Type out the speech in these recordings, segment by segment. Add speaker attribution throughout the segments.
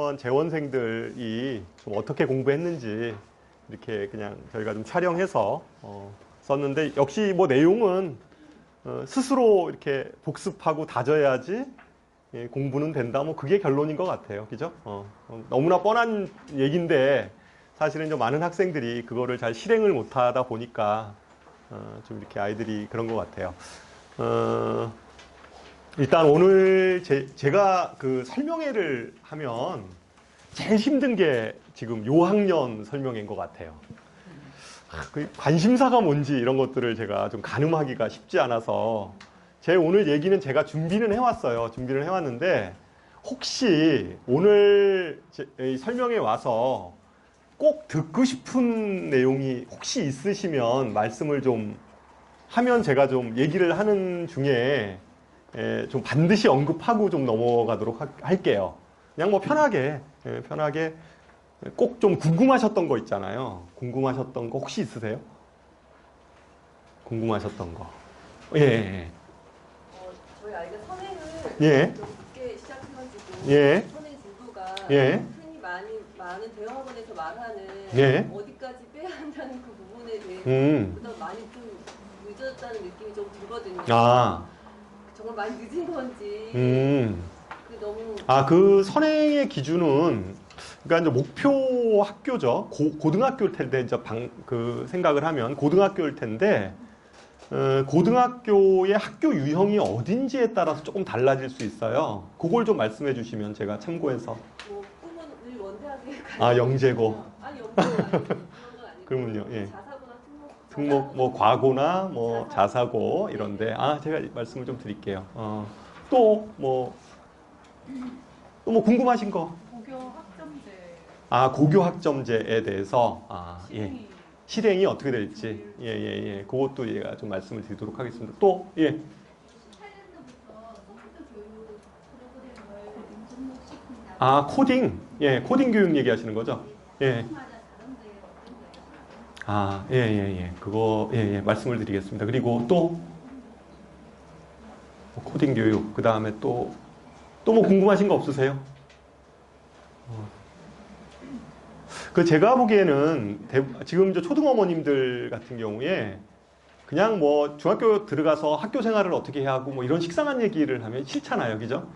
Speaker 1: 했던 재원생들이 좀 어떻게 공부했는지 이렇게 그냥 저희가 좀 촬영해서 썼는데, 역시 뭐 내용은 스스로 이렇게 복습하고 다져야지 공부는 된다, 뭐 그게 결론인 것 같아요. 그죠? 너무나 뻔한 얘기인데 사실은 좀 많은 학생들이 그거를 잘 실행을 못하다 보니까 좀 이렇게 아이들이 그런 것 같아요. 일단 오늘 제가 그 설명회를 하면 제일 힘든 게 지금 요학년 설명회인 것 같아요. 그 관심사가 뭔지 이런 것들을 제가 좀 가늠하기가 쉽지 않아서 제 오늘 얘기는 제가 준비는 해왔어요. 준비를 해왔는데 혹시 오늘 설명회 와서 꼭 듣고 싶은 내용이 혹시 있으시면 말씀을 좀 하면 제가 좀 얘기를 하는 중에 좀 반드시 언급하고 좀 넘어가도록 할게요. 그냥 뭐 편하게 꼭 좀 궁금하셨던 거 있잖아요. 궁금하셨던 거 혹시 있으세요? 궁금하셨던 거. 예.
Speaker 2: 저희 아이가 선행을
Speaker 1: 예.
Speaker 2: 좀 늦게 시작해가지고
Speaker 1: 예.
Speaker 2: 선행 진도가
Speaker 1: 예.
Speaker 2: 흔히 많은 대형학원에서 말하는
Speaker 1: 예.
Speaker 2: 어디까지 빼야 한다는 그 부분에 대해서 보다 많이 좀 늦어졌다는 느낌이 좀 들거든요.
Speaker 1: 아.
Speaker 2: 정말 많이 늦은 건지 그 너무
Speaker 1: 그 선행의 기준은 그러니까 이제 목표 학교죠. 고등학교일 텐데 이제 그 생각을 하면 고등학교일 텐데 고등학교의 학교 유형이 어딘지에 따라서 조금 달라질 수 있어요. 그걸 좀 말씀해 주시면 제가 참고해서.
Speaker 2: 뭐 꿈은 늘 원대하게
Speaker 1: 영재고.
Speaker 2: 아니 영재고 아니고 그런 건 아니고.
Speaker 1: 그러면요. 예.
Speaker 2: 자사고나
Speaker 1: 특목 뭐 과고나 뭐 자사고 이런데 제가 말씀을 좀 드릴게요. 또 뭐 궁금하신 거?
Speaker 3: 고교 학점제.
Speaker 1: 고교 학점제에 대해서
Speaker 3: 실행이.
Speaker 1: 예. 실행이 어떻게 될지 예. 그것도 얘가 좀 말씀을 드리도록 하겠습니다. 또 예.
Speaker 4: 18년도부터 컴퓨터 교육 프로그램을 등록시킨다.
Speaker 1: 코딩. 예, 코딩 교육 얘기하시는 거죠? 예. 예. 그거 예, 말씀을 드리겠습니다. 그리고 또 코딩 교육, 그 다음에 또 뭐 궁금하신 거 없으세요? 제가 보기에는 지금 초등 어머님들 같은 경우에 그냥 뭐 중학교 들어가서 학교 생활을 어떻게 해야 하고 뭐 이런 식상한 얘기를 하면 싫잖아요, 그죠?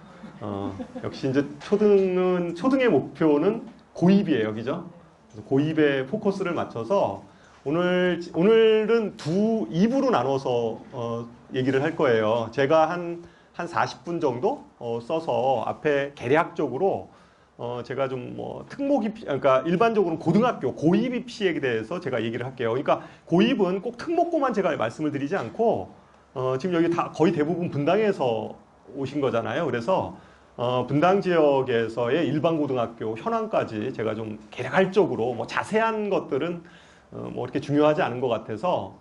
Speaker 1: 역시 이제 초등의 목표는 고입이에요, 그죠? 그래서 고입에 포커스를 맞춰서 오늘은 2부로 나눠서 얘기를 할 거예요. 제가 한 40분 정도 써서 앞에 개략적으로 제가 좀 뭐 특목 입시, 그러니까 일반적으로 고등학교 고입 입시에 대해서 제가 얘기를 할게요. 그러니까 고입은 꼭 특목고만 제가 말씀을 드리지 않고 지금 여기 다 거의 대부분 분당에서 오신 거잖아요. 그래서 분당 지역에서의 일반 고등학교 현황까지 제가 좀 개략적으로 뭐 자세한 것들은 뭐 이렇게 중요하지 않은 것 같아서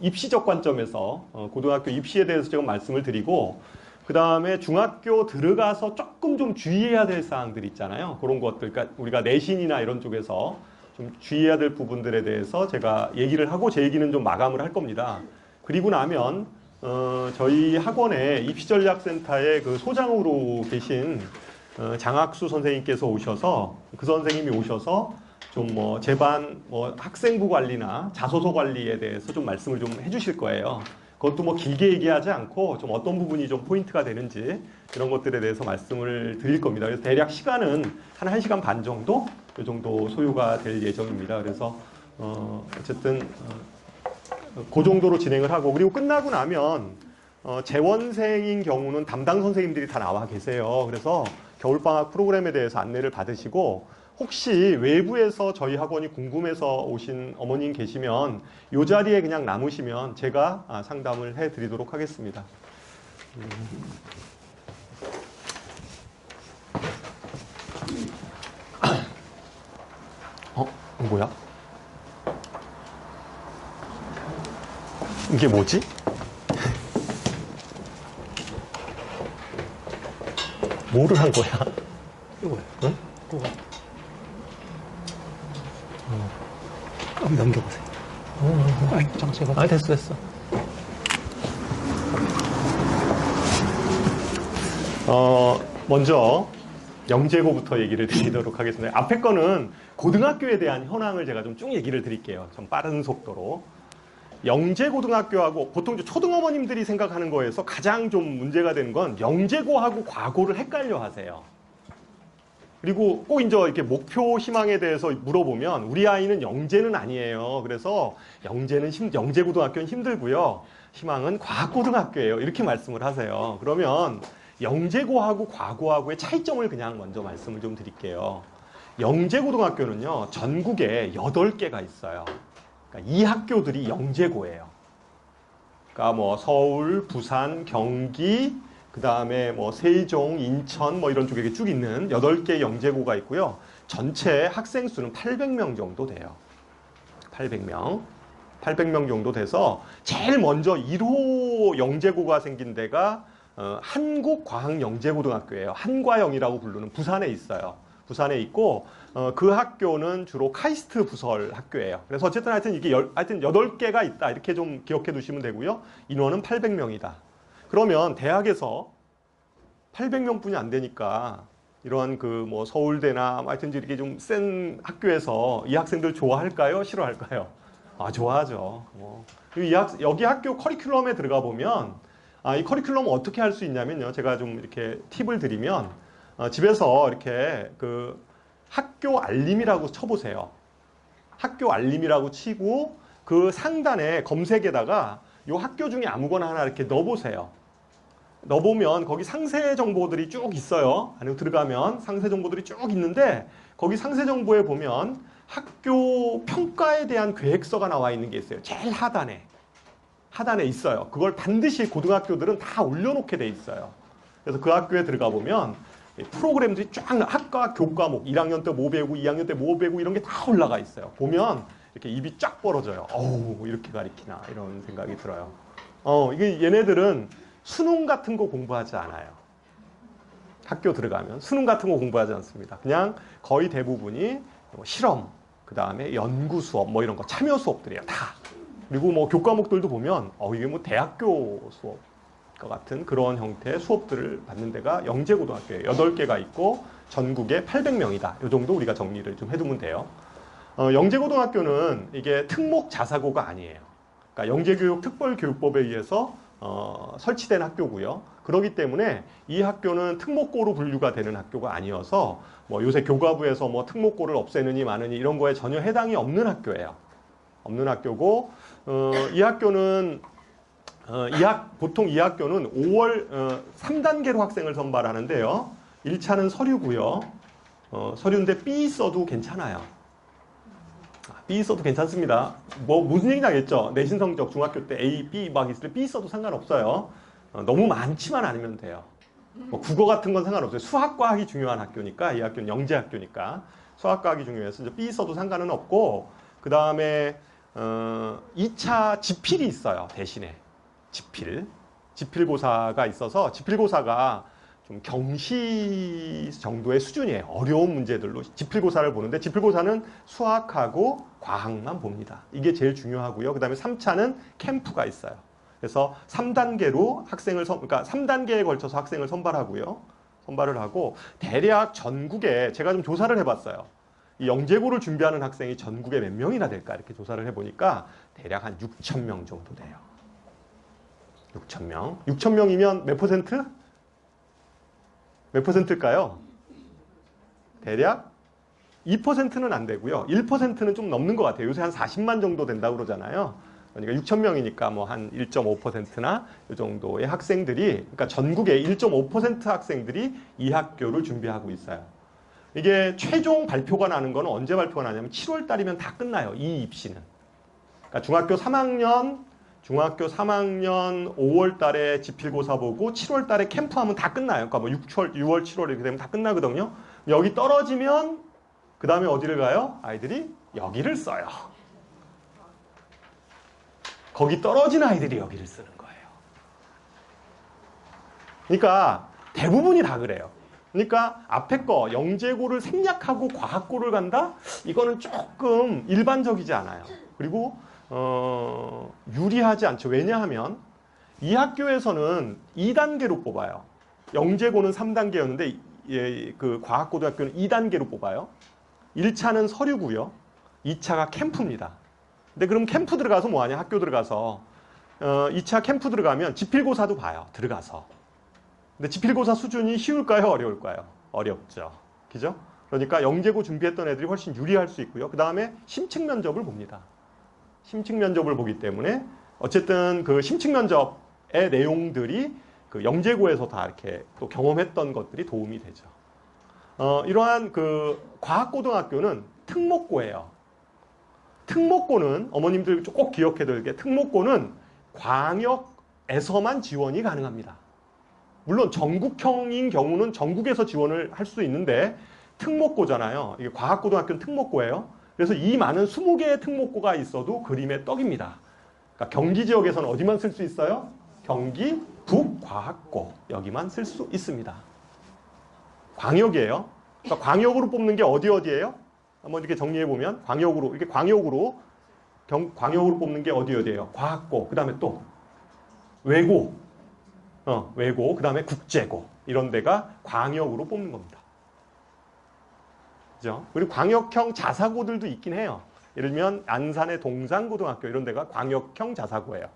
Speaker 1: 입시적 관점에서 고등학교 입시에 대해서 제가 말씀을 드리고, 그 다음에 중학교 들어가서 조금 좀 주의해야 될 사항들 있잖아요. 그런 것들, 그러니까 우리가 내신이나 이런 쪽에서 좀 주의해야 될 부분들에 대해서 제가 얘기를 하고 제 얘기는 좀 마감을 할 겁니다. 그리고 나면 저희 학원의 입시전략센터의 그 소장으로 계신 장학수 선생님께서 오셔서, 그 선생님이 오셔서 좀 뭐 제반 학생부 관리나 자소서 관리에 대해서 좀 말씀을 좀 해주실 거예요. 그것도 뭐 길게 얘기하지 않고 좀 어떤 부분이 좀 포인트가 되는지 이런 것들에 대해서 말씀을 드릴 겁니다. 그래서 대략 시간은 한 1시간 반 정도? 이 정도 소요가 될 예정입니다. 그래서 어쨌든 그 정도로 진행을 하고, 그리고 끝나고 나면 재원생인 경우는 담당 선생님들이 다 나와 계세요. 그래서 겨울방학 프로그램에 대해서 안내를 받으시고, 혹시 외부에서 저희 학원이 궁금해서 오신 어머님 계시면 이 자리에 그냥 남으시면 제가 상담을 해드리도록 하겠습니다. 뭐야? 이게 뭐지? 뭐를 한 거야?
Speaker 5: 이거요.
Speaker 1: 응?
Speaker 5: 그거. 한번 넘겨보세요. 제가.
Speaker 1: 됐어. 먼저 영재고부터 얘기를 드리도록 하겠습니다. 앞에 거는 고등학교에 대한 현황을 제가 좀 쭉 얘기를 드릴게요. 좀 빠른 속도로. 영재고등학교하고 보통 초등어머님들이 생각하는 거에서 가장 좀 문제가 되는 건 영재고하고 과고를 헷갈려 하세요. 그리고 꼭 이제 이렇게 목표 희망에 대해서 물어보면 우리 아이는 영재는 아니에요. 그래서 영재고등학교는 힘들고요. 희망은 과학고등학교예요. 이렇게 말씀을 하세요. 그러면 영재고하고 과고하고의 차이점을 그냥 먼저 말씀을 좀 드릴게요. 영재고등학교는요, 전국에 8개가 있어요. 그러니까 이 학교들이 영재고예요. 그러니까 뭐 서울, 부산, 경기, 그 다음에 뭐 세종, 인천 뭐 이런 쪽에 쭉 있는 8개의 영재고가 있고요. 전체 학생 수는 800명 정도 돼요. 800명 정도 돼서 제일 먼저 1호 영재고가 생긴 데가 한국과학영재고등학교예요. 한과영이라고 부르는 부산에 있어요. 부산에 있고 그 학교는 주로 카이스트 부설 학교예요. 그래서 어쨌든 하여튼 이게 하여튼 8개가 있다. 이렇게 좀 기억해 두시면 되고요. 인원은 800명이다. 그러면 대학에서 800명뿐이 안 되니까 이러한 그 뭐 서울대나 하여튼 이렇게 좀 센 학교에서 이 학생들 좋아할까요? 싫어할까요? 아, 좋아하죠. 여기 학교 커리큘럼에 들어가 보면 이 커리큘럼 어떻게 할 수 있냐면요. 제가 좀 이렇게 팁을 드리면 집에서 이렇게 그 학교 알림이라고 쳐보세요. 학교 알림이라고 치고 그 상단에 검색에다가 이 학교 중에 아무거나 하나 이렇게 넣어보세요. 넣어보면 거기 상세 정보들이 쭉 있어요. 안에 들어가면 상세 정보들이 쭉 있는데 거기 상세 정보에 보면 학교 평가에 대한 계획서가 나와 있는 게 있어요. 제일 하단에 있어요. 그걸 반드시 고등학교들은 다 올려놓게 돼 있어요. 그래서 그 학교에 들어가 보면 프로그램들이 쫙 학과 교과목 1학년 때 뭐 배우고 2학년 때 뭐 배우고 이런 게 다 올라가 있어요. 보면 이렇게 입이 쫙 벌어져요. 어우, 이렇게 가리키나 이런 생각이 들어요. 이게 얘네들은 수능 같은 거 공부하지 않아요. 학교 들어가면 수능 같은 거 공부하지 않습니다. 그냥 거의 대부분이 실험, 그 다음에 연구 수업 뭐 이런 거 참여 수업들이에요. 다. 그리고 뭐 교과목들도 보면 이게 뭐 대학교 수업과 같은 그런 형태의 수업들을 받는 데가 영재고등학교에 8개가 있고 전국에 800명이다. 이 정도 우리가 정리를 좀 해두면 돼요. 영재고등학교는 이게 특목 자사고가 아니에요. 그러니까 영재교육특별교육법에 의해서 설치된 학교고요. 그렇기 때문에 이 학교는 특목고로 분류가 되는 학교가 아니어서 뭐 요새 교과부에서 뭐 특목고를 없애느니 마느니 이런 거에 전혀 해당이 없는 학교예요. 없는 학교고 이 학교는 보통 이 학교는 5월 3단계로 학생을 선발하는데요. 1차는 서류고요. 서류인데 B 써도 괜찮아요. B 써도 괜찮습니다. 뭐 무슨 얘기인지 알겠죠? 내신 성적 중학교 때 A, B 막 있을 때 B 써도 상관없어요. 너무 많지만 않으면 돼요. 뭐 국어 같은 건 상관없어요. 수학, 과학이 중요한 학교니까 이 학교는 영재학교니까 수학, 과학이 중요해서 B 써도 상관은 없고 그 다음에 2차 지필이 있어요. 대신에 지필고사가 있어서 지필고사가 좀 경시 정도의 수준이에요. 어려운 문제들로 지필고사를 보는데 지필고사는 수학하고 과학만 봅니다. 이게 제일 중요하고요. 그 다음에 3차는 캠프가 있어요. 그래서 3단계로 그러니까 3단계에 걸쳐서 학생을 선발하고요. 선발을 하고 대략 전국에 제가 좀 조사를 해봤어요. 이 영재고를 준비하는 학생이 전국에 몇 명이나 될까 이렇게 조사를 해보니까 대략 한 6,000명 정도 돼요. 6,000명. 6,000명이면 몇 퍼센트? 몇 퍼센트일까요? 대략 2%는 안 되고요. 1%는 좀 넘는 것 같아요. 요새 한 40만 정도 된다고 그러잖아요. 그러니까 6,000명이니까 뭐 한 1.5%나 이 정도의 학생들이, 그러니까 전국의 1.5% 학생들이 이 학교를 준비하고 있어요. 이게 최종 발표가 나는 거는 언제 발표가 나냐면 7월 달이면 다 끝나요. 이 입시는. 그러니까 중학교 3학년 5월 달에 지필고사 보고 7월 달에 캠프하면 다 끝나요. 그러니까 뭐 6월, 7월 이렇게 되면 다 끝나거든요. 여기 떨어지면 그 다음에 어디를 가요? 아이들이 여기를 써요. 거기 떨어진 아이들이 여기를 쓰는 거예요. 그러니까 대부분이 다 그래요. 그러니까 앞에 거 영재고를 생략하고 과학고를 간다? 이거는 조금 일반적이지 않아요. 그리고 유리하지 않죠. 왜냐하면 이 학교에서는 2단계로 뽑아요. 영재고는 3단계였는데 그 과학고등학교는 2단계로 뽑아요. 1차는 서류고요. 2차가 캠프입니다. 근데 그럼 캠프 들어가서 뭐 하냐? 학교 들어가서 2차 캠프 들어가면 지필고사도 봐요. 들어가서. 근데 지필고사 수준이 쉬울까요? 어려울까요? 어렵죠. 그죠? 그러니까 영재고 준비했던 애들이 훨씬 유리할 수 있고요. 그 다음에 심층 면접을 봅니다. 심층 면접을 보기 때문에 어쨌든 그 심층 면접의 내용들이 그 영재고에서 다 이렇게 또 경험했던 것들이 도움이 되죠. 이러한 그 과학고등학교는 특목고예요. 특목고는 어머님들 꼭 기억해둘 게 특목고는 광역에서만 지원이 가능합니다. 물론 전국형인 경우는 전국에서 지원을 할 수 있는데 특목고잖아요. 이게 과학고등학교는 특목고예요. 그래서 이 많은 20개의 특목고가 있어도 그림의 떡입니다. 그러니까 경기 지역에서는 어디만 쓸 수 있어요? 경기 북과학고 여기만 쓸 수 있습니다. 광역이에요. 그러니까 광역으로 뽑는 게 어디예요? 한번 이렇게 정리해 보면 광역으로 이렇게 광역으로 뽑는 게 어디예요? 과학고 그다음에 또 외고 외고 그다음에 국제고 이런 데가 광역으로 뽑는 겁니다. 그죠? 그리고 광역형 자사고들도 있긴 해요. 예를 들면 안산의 동산고등학교 이런 데가 광역형 자사고예요.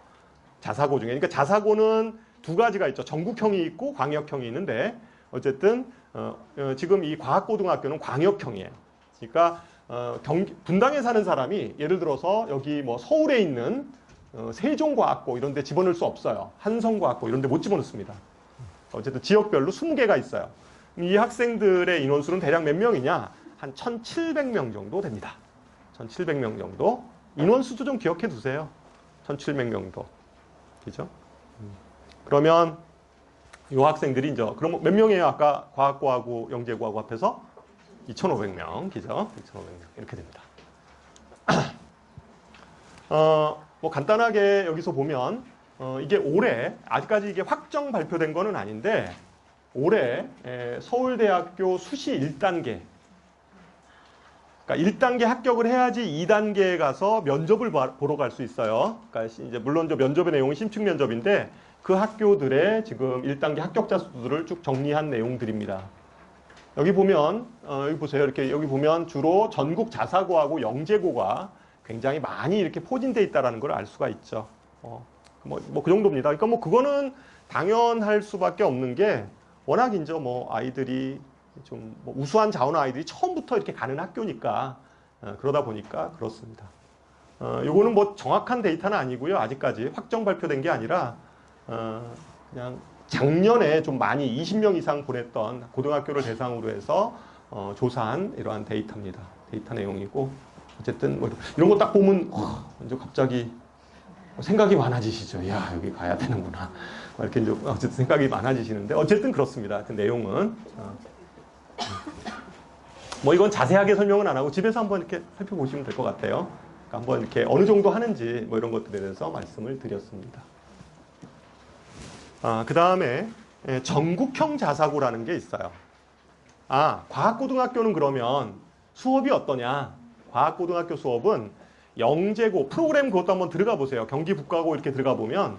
Speaker 1: 자사고 중에. 그러니까 자사고는 두 가지가 있죠. 전국형이 있고 광역형이 있는데 어쨌든 지금 이 과학고등학교는 광역형이에요. 그러니까 분당에 사는 사람이 예를 들어서 여기 뭐 서울에 있는 세종과학고 이런 데 집어넣을 수 없어요. 한성과학고 이런 데 못 집어넣습니다. 어쨌든 지역별로 20개가 있어요. 이 학생들의 인원수는 대략 몇 명이냐? 한 1,700명 정도 됩니다. 1,700명 정도. 인원수도 좀 기억해 두세요. 1,700명 정도. 그죠? 그러면 이 학생들이 이제 그럼 몇 명이에요? 아까 과학고하고 영재고하고 합해서 2,500명. 그죠? 2,500명. 이렇게 됩니다. 뭐 간단하게 여기서 보면 이게 올해 아직까지 이게 확정 발표된 거는 아닌데 올해 서울대학교 수시 1단계 그러니까 1단계 합격을 해야지 2단계에 가서 면접을 보러 갈 수 있어요. 그러니까 이제 물론 저 면접의 내용은 심층 면접인데 그 학교들의 지금 1단계 합격자 수들을 쭉 정리한 내용들입니다. 여기 보면 여기 보세요. 이렇게 여기 보면 주로 전국 자사고하고 영재고가 굉장히 많이 이렇게 포진돼 있다라는 걸 알 수가 있죠. 뭐 그 정도입니다. 그러니까 뭐 그거는 당연할 수밖에 없는 게 워낙 이제 뭐 아이들이 좀 뭐 우수한 자원 아이들이 처음부터 이렇게 가는 학교니까 그러다 보니까 그렇습니다. 요거는 뭐 정확한 데이터는 아니고요. 아직까지 확정 발표된 게 아니라 그냥 작년에 좀 많이 20명 이상 보냈던 고등학교를 대상으로 해서 조사한 이러한 데이터입니다. 데이터 내용이고 어쨌든 뭐 이런 거 딱 보면 이제 갑자기 생각이 많아지시죠. 야 여기 가야 되는구나. 이렇게 이제 어쨌든 생각이 많아지시는데 어쨌든 그렇습니다. 그 내용은 뭐 이건 자세하게 설명은 안 하고 집에서 한번 이렇게 살펴보시면 될 것 같아요. 그러니까 한번 이렇게 어느 정도 하는지 뭐 이런 것들에 대해서 말씀을 드렸습니다. 그 다음에 전국형 자사고라는 게 있어요. 과학고등학교는 그러면 수업이 어떠냐? 과학고등학교 수업은 영재고 프로그램 그것도 한번 들어가 보세요. 경기 북과고 이렇게 들어가 보면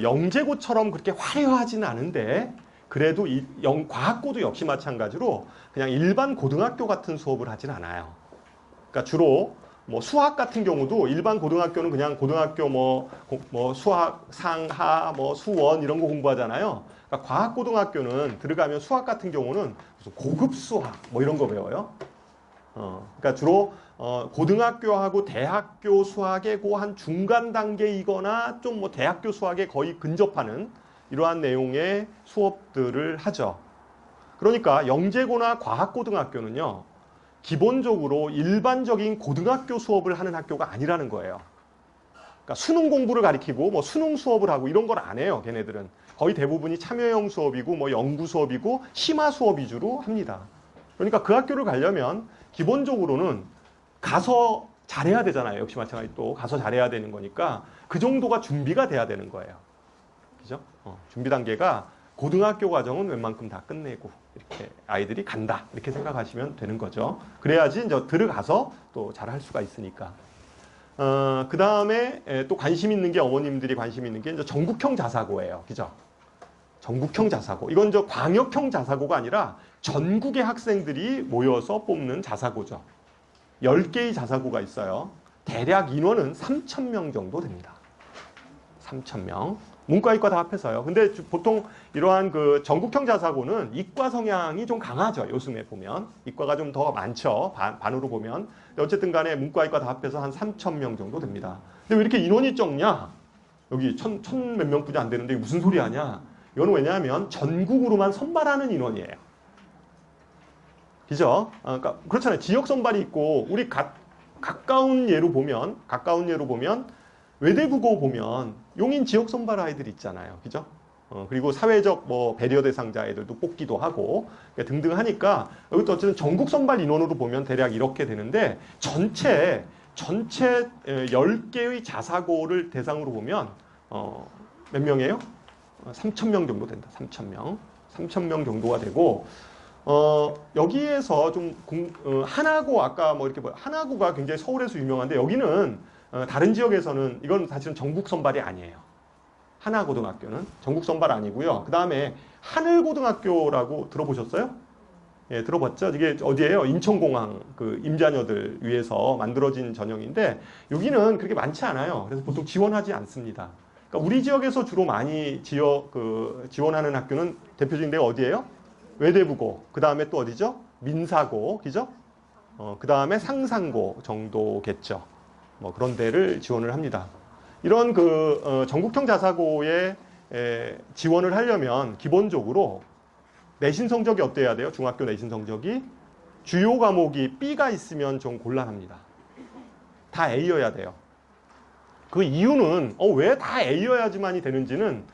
Speaker 1: 영재고처럼 그렇게 화려하진 않은데 그래도 과학고도 역시 마찬가지로 그냥 일반 고등학교 같은 수업을 하진 않아요. 그러니까 주로 뭐 수학 같은 경우도 일반 고등학교는 그냥 고등학교 뭐 수학 상하 뭐 수원 이런 거 공부하잖아요. 그러니까 과학고등학교는 들어가면 수학 같은 경우는 무슨 고급 수학 뭐 이런 거 배워요. 그러니까 주로 고등학교하고 대학교 수학의 그 한 중간 단계이거나 좀 뭐 대학교 수학에 거의 근접하는 이러한 내용의 수업들을 하죠. 그러니까 영재고나 과학고등학교는요. 기본적으로 일반적인 고등학교 수업을 하는 학교가 아니라는 거예요. 그러니까 수능 공부를 가리키고 뭐 수능 수업을 하고 이런 걸 안 해요. 걔네들은 거의 대부분이 참여형 수업이고 뭐 연구 수업이고 심화 수업 위주로 합니다. 그러니까 그 학교를 가려면 기본적으로는 가서 잘해야 되잖아요. 역시 마찬가지 또 가서 잘해야 되는 거니까 그 정도가 준비가 돼야 되는 거예요. 그죠? 준비 단계가 고등학교 과정은 웬만큼 다 끝내고 이렇게 아이들이 간다 이렇게 생각하시면 되는 거죠. 그래야지 이제 들어가서 또 잘할 수가 있으니까. 그 다음에 또 관심 있는 게 어머님들이 관심 있는 게 이제 전국형 자사고예요. 그죠? 전국형 자사고. 이건 저 광역형 자사고가 아니라 전국의 학생들이 모여서 뽑는 자사고죠. 10개의 자사고가 있어요. 대략 인원은 3,000명 정도 됩니다. 3,000명. 문과, 이과 다 합해서요. 근데 보통 이러한 그 전국형 자사고는 이과 성향이 좀 강하죠. 요즘에 보면. 이과가 좀 더 많죠. 반으로 보면. 어쨌든 간에 문과, 이과 다 합해서 한 3,000명 정도 됩니다. 근데 왜 이렇게 인원이 적냐? 여기 천 몇 명뿐이 안 되는데 무슨 소리 하냐? 이건 왜냐하면 전국으로만 선발하는 인원이에요. 그죠? 그러니까 그렇잖아요. 지역 선발이 있고 우리 가까운 예로 보면 외대국어 보면 용인 지역 선발 아이들 있잖아요. 그죠? 그리고 사회적 뭐 배려 대상자 애들도 뽑기도 하고 등등 하니까 여기도 어쨌든 전국 선발 인원으로 보면 대략 이렇게 되는데 전체 10개의 자사고를 대상으로 보면 몇 명이에요? 3,000명 정도 된다. 3,000명. 3,000명 정도가 되고 여기에서 좀 하나고 아까 뭐 이렇게 하나고가 굉장히 서울에서 유명한데 여기는 다른 지역에서는 이건 사실은 전국 선발이 아니에요. 하나고등학교는 전국 선발 아니고요. 그 다음에 하늘고등학교라고 들어보셨어요? 예, 들어봤죠? 이게 어디예요? 인천공항 그 임자녀들 위해서 만들어진 전형인데 여기는 그렇게 많지 않아요. 그래서 보통 지원하지 않습니다. 그러니까 우리 지역에서 주로 많이 지원하는 학교는 대표적인 데가 어디예요? 외대부고, 그 다음에 또 어디죠? 민사고, 그죠? 그 다음에 상산고 정도겠죠. 뭐 그런 데를 지원을 합니다. 이런 전국형 자사고에 지원을 하려면 기본적으로 내신 성적이 어때야 돼요? 중학교 내신 성적이 주요 과목이 B가 있으면 좀 곤란합니다. 다 A여야 돼요. 그 이유는 왜 다 A여야지만이 되는지는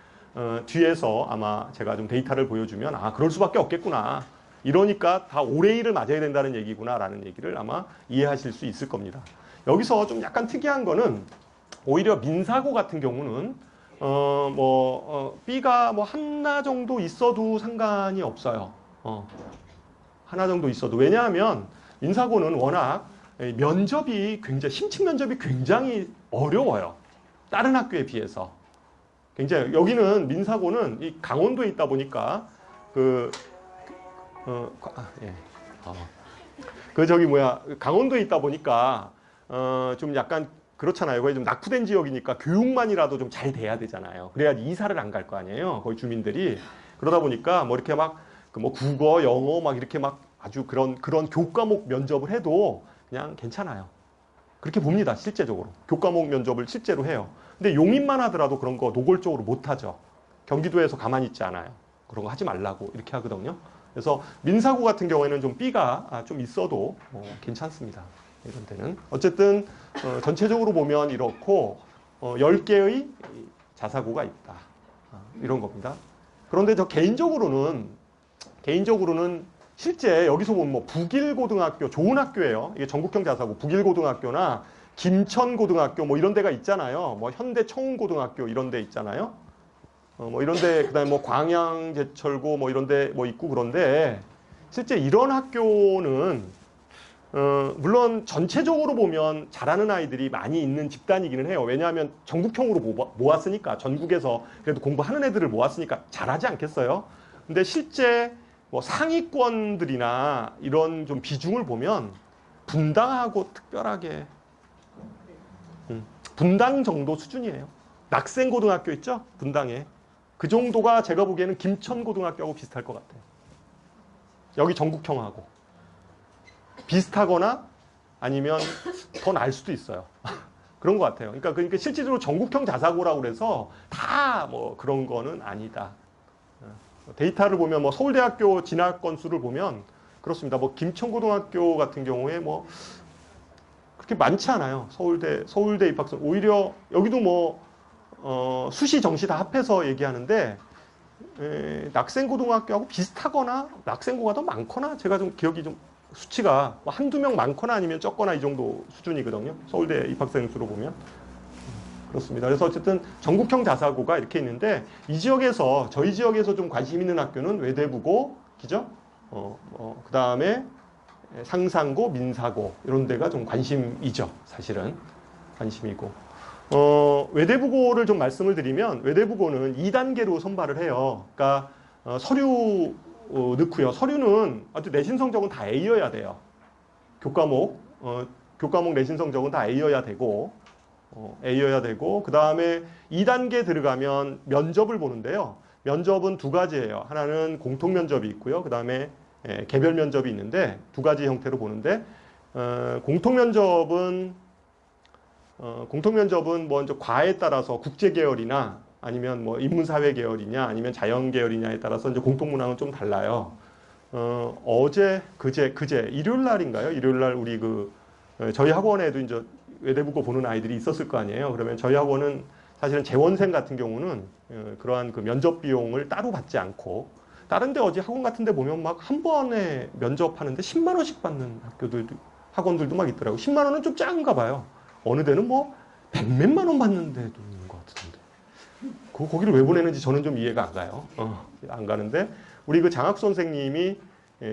Speaker 1: 뒤에서 아마 제가 좀 데이터를 보여주면 그럴 수밖에 없겠구나. 이러니까 다 올A를 맞아야 된다는 얘기구나 라는 얘기를 아마 이해하실 수 있을 겁니다. 여기서 좀 약간 특이한 거는 오히려 민사고 같은 경우는 B가 뭐 하나 정도 있어도 상관이 없어요. 하나 정도 있어도. 왜냐하면 민사고는 워낙 면접이 심층 면접이 굉장히 어려워요. 다른 학교에 비해서. 굉장히 여기는 민사고는 이 강원도에 있다 보니까 강원도에 있다 보니까 좀 약간 그렇잖아요. 거의 좀 낙후된 지역이니까 교육만이라도 좀 잘 돼야 되잖아요. 그래야 이사를 안 갈 거 아니에요. 거기 주민들이. 그러다 보니까 뭐 이렇게 뭐 국어, 영어 막 이렇게 막 아주 그런 교과목 면접을 해도 그냥 괜찮아요. 그렇게 봅니다. 실제적으로. 교과목 면접을 실제로 해요. 근데 용인만 하더라도 그런 거 노골적으로 못 하죠. 경기도에서 가만히 있지 않아요. 그런 거 하지 말라고 이렇게 하거든요. 그래서 민사고 같은 경우에는 좀 B가 좀 있어도 괜찮습니다. 이런 데는. 어쨌든 전체적으로 보면 이렇고 10개의 자사고가 있다. 이런 겁니다. 그런데 저 개인적으로는 실제 여기서 보면 뭐 북일고등학교 좋은 학교예요. 이게 전국형 자사고 북일고등학교나 김천고등학교 뭐 이런 데가 있잖아요. 뭐 현대청운고등학교 이런 데 있잖아요. 뭐 이런 데 그다음에 뭐 광양제철고 뭐 이런 데 뭐 있고 그런데 실제 이런 학교는 물론 전체적으로 보면 잘하는 아이들이 많이 있는 집단이기는 해요. 왜냐하면 전국형으로 모았으니까 전국에서 그래도 공부하는 애들을 모았으니까 잘하지 않겠어요? 근데 실제 뭐 상위권들이나 이런 좀 비중을 보면 분당하고 특별하게 분당 정도 수준이에요. 낙생고등학교 있죠? 분당에. 그 정도가 제가 보기에는 김천고등학교하고 비슷할 것 같아요. 여기 전국형하고. 비슷하거나 아니면 더 날 수도 있어요. 그런 것 같아요. 그러니까 실질적으로 전국형 자사고라고 그래서 다 뭐 그런 거는 아니다. 데이터를 보면 뭐 서울대학교 진학 건수를 보면 그렇습니다. 뭐 김천고등학교 같은 경우에 뭐 그렇게 많지 않아요. 서울대 입학생 오히려 여기도 뭐 수시 정시 다 합해서 얘기하는데 낙생고등학교하고 비슷하거나 낙생고가 더 많거나 제가 좀 기억이 좀 수치가 뭐 한두 명 많거나 아니면 적거나 이 정도 수준이거든요. 서울대 입학생 수로 보면. 그렇습니다. 그래서 어쨌든 전국형 자사고가 이렇게 있는데 저희 지역에서 좀 관심 있는 학교는 외대부고, 그죠? 그 다음에 상산고, 민사고 이런 데가 좀 관심이죠. 사실은 관심이고. 외대부고를 좀 말씀을 드리면 외대부고는 2단계로 선발을 해요. 그러니까 서류 넣고요. 서류는 아주 내신 성적은 다 A여야 돼요. 교과목 내신 성적은 다 A여야 되고 그 다음에 2단계 들어가면 면접을 보는데요. 면접은 두 가지예요. 하나는 공통 면접이 있고요. 그 다음에 개별 면접이 있는데 두 가지 형태로 보는데 공통 면접은 먼저 과에 따라서 국제 계열이나 아니면 뭐 인문사회 계열이냐 아니면 자연 계열이냐에 따라서 이제 공통 문항은 좀 달라요. 그제 일요일 날인가요? 일요일 날 우리 저희 학원에도 이제 외대국어 보는 아이들이 있었을 거 아니에요. 그러면 저희 학원은 사실은 재원생 같은 경우는 그러한 그 면접 비용을 따로 받지 않고 다른데 어디 학원 같은 데 보면 막 한 번에 면접하는데 10만 원씩 받는 학원들도 막 있더라고요. 10만 원은 좀 작은가 봐요. 어느 데는 뭐 100몇만 원 받는 데도 있는 것 같은데. 거기를 왜 보내는지 저는 좀 이해가 안 가요. 안 가는데 우리 그 장학 선생님이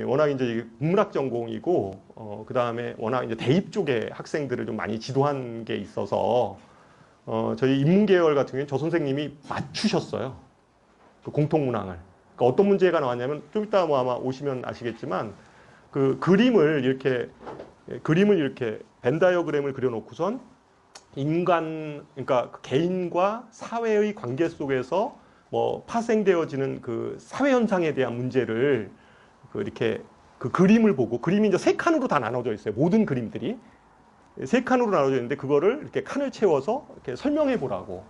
Speaker 1: 워낙 이제 국문학 전공이고 그 다음에 워낙 이제 대입 쪽의 학생들을 좀 많이 지도한 게 있어서 저희 인문계열 같은 경우에 저 선생님이 맞추셨어요. 그 공통문항을. 그러니까 어떤 문제가 나왔냐면 좀 이따 뭐 아마 오시면 아시겠지만 그 그림을 이렇게 벤 다이어그램을 그려놓고선 그러니까 개인과 사회의 관계 속에서 뭐 파생되어지는 그 사회 현상에 대한 문제를 이렇게 그 그림을 보고 그림이 이제 3칸으로 다 나눠져 있어요. 모든 그림들이 3칸으로 나눠져 있는데 그거를 이렇게 칸을 채워서 이렇게 설명해 보라고.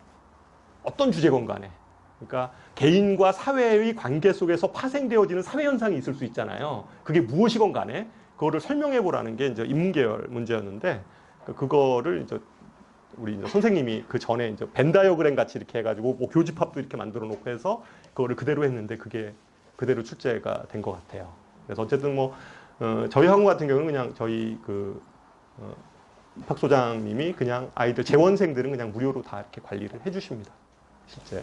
Speaker 1: 어떤 주제건 간에. 그러니까 개인과 사회의 관계 속에서 파생되어지는 사회 현상이 있을 수 있잖아요. 그게 무엇이건 간에 그거를 설명해 보라는 게 이제 인문계열 문제였는데 그거를 이제 우리 이제 선생님이 그 전에 이제 벤 다이어그램 같이 이렇게 해가지고 뭐 교집합도 이렇게 만들어 놓고 해서 그거를 그대로 했는데 그게 그대로 출제가 된 것 같아요. 그래서 어쨌든 뭐 저희 학원 같은 경우는 그냥 저희 박 소장님이 그냥 아이들 재원생들은 그냥 무료로 다 이렇게 관리를 해주십니다. 실제.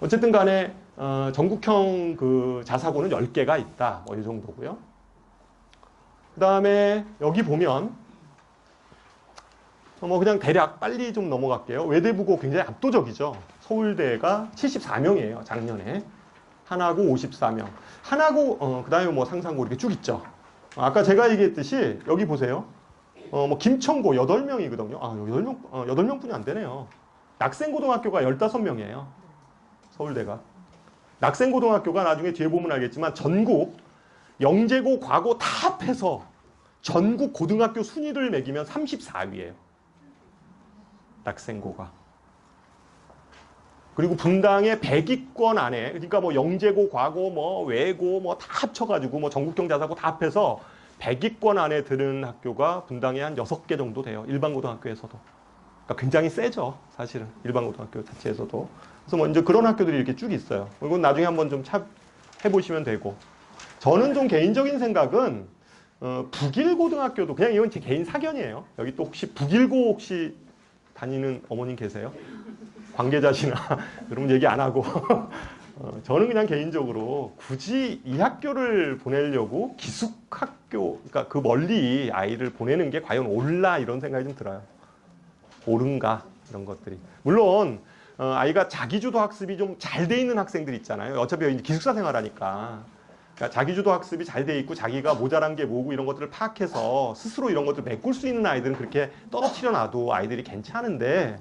Speaker 1: 어쨌든 간에 전국형 그 자사고는 10개가 있다. 뭐 이 정도고요. 그 다음에 여기 보면 뭐 그냥 대략 빨리 좀 넘어갈게요. 외대부고 굉장히 압도적이죠. 서울대가 74명이에요. 작년에. 하나고 54명. 하나고 그 다음에 뭐 상상고 이렇게 쭉 있죠. 아까 제가 얘기했듯이 여기 보세요. 뭐 김천고 8명이거든요. 8명뿐이 안 되네요. 낙생고등학교가 15명이에요. 서울대가. 낙생고등학교가 나중에 뒤에 보면 알겠지만 전국 영재고, 과고 다 합해서 전국 고등학교 순위를 매기면 34위예요. 낙생고가. 그리고 분당의 100위권 안에, 그러니까 뭐 영재고, 과고, 뭐 외고, 뭐 다 합쳐가지고 뭐 전국형 자사고 다 합해서 100위권 안에 드는 학교가 분당에 한 6개 정도 돼요. 일반 고등학교에서도. 그러니까 굉장히 세죠. 사실은. 일반 고등학교 자체에서도. 그래서 뭐 이제 그런 학교들이 이렇게 쭉 있어요. 이건 나중에 한번 좀 해보시면 되고. 저는 좀 개인적인 생각은, 북일고등학교도, 그냥 이건 제 개인 사견이에요. 여기 또 혹시 북일고 혹시 다니는 어머님 계세요? 관계자시나 여러분 얘기 안 하고 저는 그냥 개인적으로 굳이 이 학교를 보내려고 기숙학교, 그러니까 그 멀리 아이를 보내는 게 과연 옳나 이런 생각이 좀 들어요. 옳은가 이런 것들이. 물론 아이가 자기주도 학습이 좀 잘 돼 있는 학생들 있잖아요. 어차피 기숙사 생활하니까. 그러니까 자기주도 학습이 잘 돼 있고 자기가 모자란 게 뭐고 이런 것들을 파악해서 스스로 이런 것들을 메꿀 수 있는 아이들은 그렇게 떨어뜨려 놔도 아이들이 괜찮은데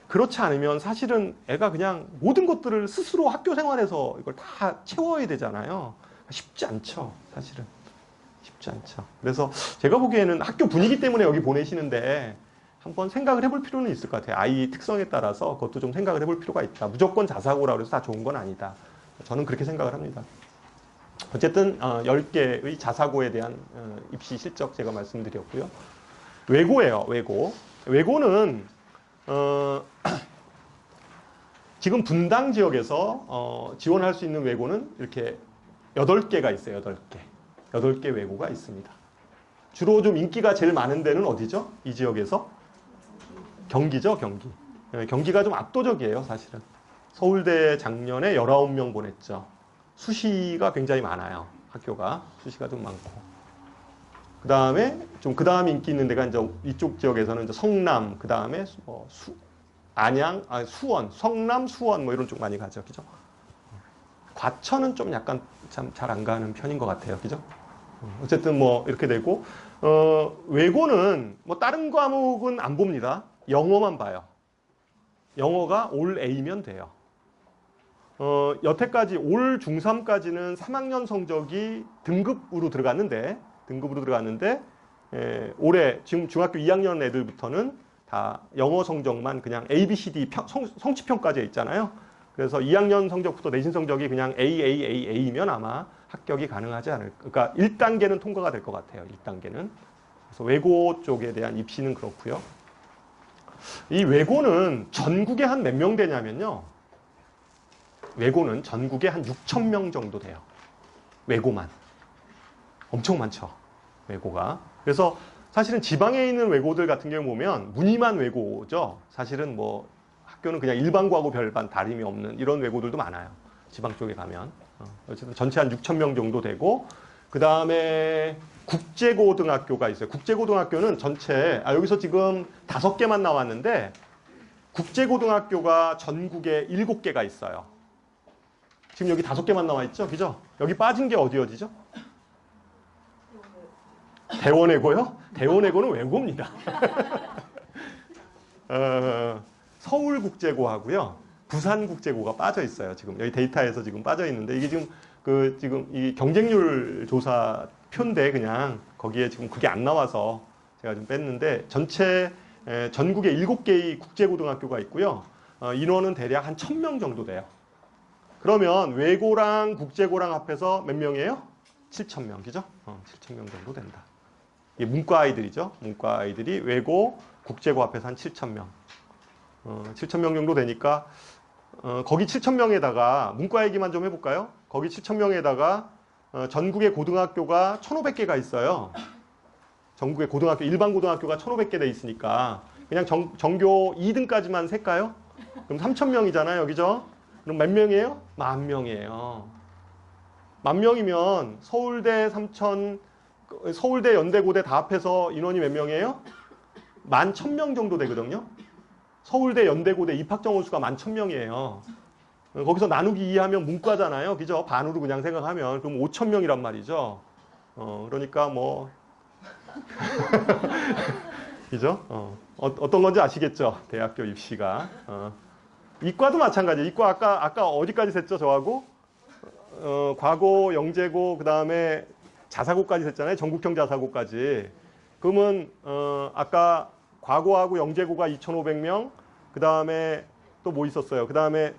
Speaker 1: 그렇지 않으면 사실은 애가 그냥 모든 것들을 스스로 학교 생활에서 이걸 다 채워야 되잖아요. 쉽지 않죠. 사실은. 쉽지 않죠. 그래서 제가 보기에는 학교 분위기 때문에 여기 보내시는데 한번 생각을 해볼 필요는 있을 것 같아요. 아이 특성에 따라서 그것도 좀 생각을 해볼 필요가 있다. 무조건 자사고라고 해서 다 좋은 건 아니다. 저는 그렇게 생각을 합니다. 어쨌든 10개의 자사고에 대한 입시 실적 제가 말씀드렸고요. 외고예요. 외고는 지금 분당 지역에서 지원할 수 있는 외고는 이렇게 8개가 있어요. 8개. 8개 외고가 있습니다. 주로 좀 인기가 제일 많은 데는 어디죠? 이 지역에서? 경기죠, 경기. 경기가 좀 압도적이에요, 사실은. 서울대 작년에 19명 보냈죠. 수시가 굉장히 많아요. 학교가. 수시가 좀 많고. 그 다음에 그 다음 인기 있는 데가 이제 이쪽 지역에서는 이제 성남, 그 다음에 안양, 수원, 성남, 수원 뭐 이런 쪽 많이 가죠. 그죠? 과천은 좀 약간 참 잘 안 가는 편인 것 같아요. 그죠? 어쨌든 뭐 이렇게 되고, 외고는 뭐 다른 과목은 안 봅니다. 영어만 봐요. 영어가 올 A면 돼요. 여태까지 올 중3까지는 3학년 성적이 등급으로 들어갔는데, 올해 지금 중학교 2학년 애들부터는 다 영어 성적만 그냥 A, B, C, D 성취평가제 있잖아요. 그래서 2학년 성적부터 내신 성적이 그냥 A면 아마 합격이 가능하지 않을까. 그러니까 1단계는 통과가 될 것 같아요. 1단계는. 그래서 외고 쪽에 대한 입시는 그렇고요. 이 외고는 전국에 한 몇 명 되냐면요. 외고는 전국에 한 6천 명 정도 돼요. 외고만. 엄청 많죠. 외고가. 그래서 사실은 지방에 있는 외고들 같은 경우 보면 무늬만 외고죠. 사실은 뭐 학교는 그냥 일반고하고 별반 다름이 없는 이런 외고들도 많아요. 지방 쪽에 가면. 어쨌든 전체 한 6천 명 정도 되고, 그 다음에 국제고등학교가 있어요. 국제고등학교는 전체, 여기서 지금 5개만 나왔는데, 국제고등학교가 전국에 7개가 있어요. 지금 여기 5개만 나와 있죠? 그죠? 여기 빠진 게 어디죠? 대원외고요? 대원외고는 외고입니다. 서울국제고하고요, 부산국제고가 빠져 있어요. 지금 여기 데이터에서 지금 빠져 있는데, 이게 지금 이 경쟁률 조사 표인데 그냥 거기에 지금 그게 안 나와서 제가 좀 뺐는데, 전체 전국에 7개의 국제고등학교가 있고요. 인원은 대략 한 1,000명 정도 돼요. 그러면 외고랑 국제고랑 합해서 몇 명이에요? 7,000명, 그죠? 7,000명 정도 된다. 이게 문과 아이들이죠. 문과 아이들이 외고, 국제고 합해서 한 7,000명. 7,000명 정도 되니까, 거기 7,000명에다가, 문과 얘기만 좀 해볼까요? 거기 7,000명에다가, 전국의 고등학교가 1,500개가 있어요. 전국의 고등학교, 일반 고등학교가 1,500개 돼 있으니까, 그냥 전교 2등까지만 셀까요? 그럼 3,000명이잖아요, 그죠? 그럼 몇 명이에요? 10,000명이에요. 10,000명이면 서울대, 연대고대 다 합해서 인원이 몇 명이에요? 11,000명 정도 되거든요. 서울대, 연대고대 입학 정원 수가 11,000명이에요. 거기서 나누기 2하면 문과잖아요. 그죠? 반으로 그냥 생각하면. 그럼 5,000명이란 말이죠. 그러니까 뭐. 그죠? 어떤 건지 아시겠죠? 대학교 입시가. 이과도 마찬가지예요. 이과 아까 어디까지 셌죠? 저하고? 과고, 영재고, 그 다음에 자사고까지 셌잖아요. 전국형 자사고까지. 그러면, 아까 과고하고 영재고가 2,500명, 그 다음에 또 뭐 있었어요? 그 다음에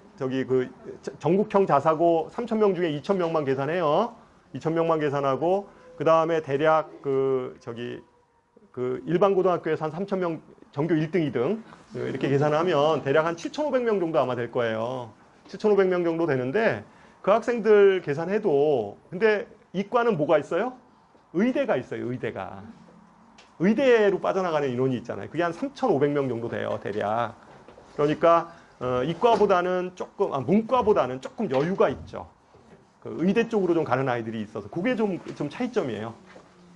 Speaker 1: 전국형 자사고 3,000명 중에 2,000명만 계산해요. 2,000명만 계산하고, 그 다음에 대략 일반 고등학교에서 한 3,000명, 전교 1등, 2등 이렇게 계산하면 대략 한 7,500명 정도 아마 될 거예요. 7,500명 정도 되는데, 그 학생들 계산해도, 근데 이과는 뭐가 있어요? 의대가 있어요. 의대로 빠져나가는 인원이 있잖아요. 그게 한 3,500명 정도 돼요, 대략. 그러니까 이과보다는 문과보다는 조금 여유가 있죠. 의대 쪽으로 좀 가는 아이들이 있어서 그게 좀 차이점이에요.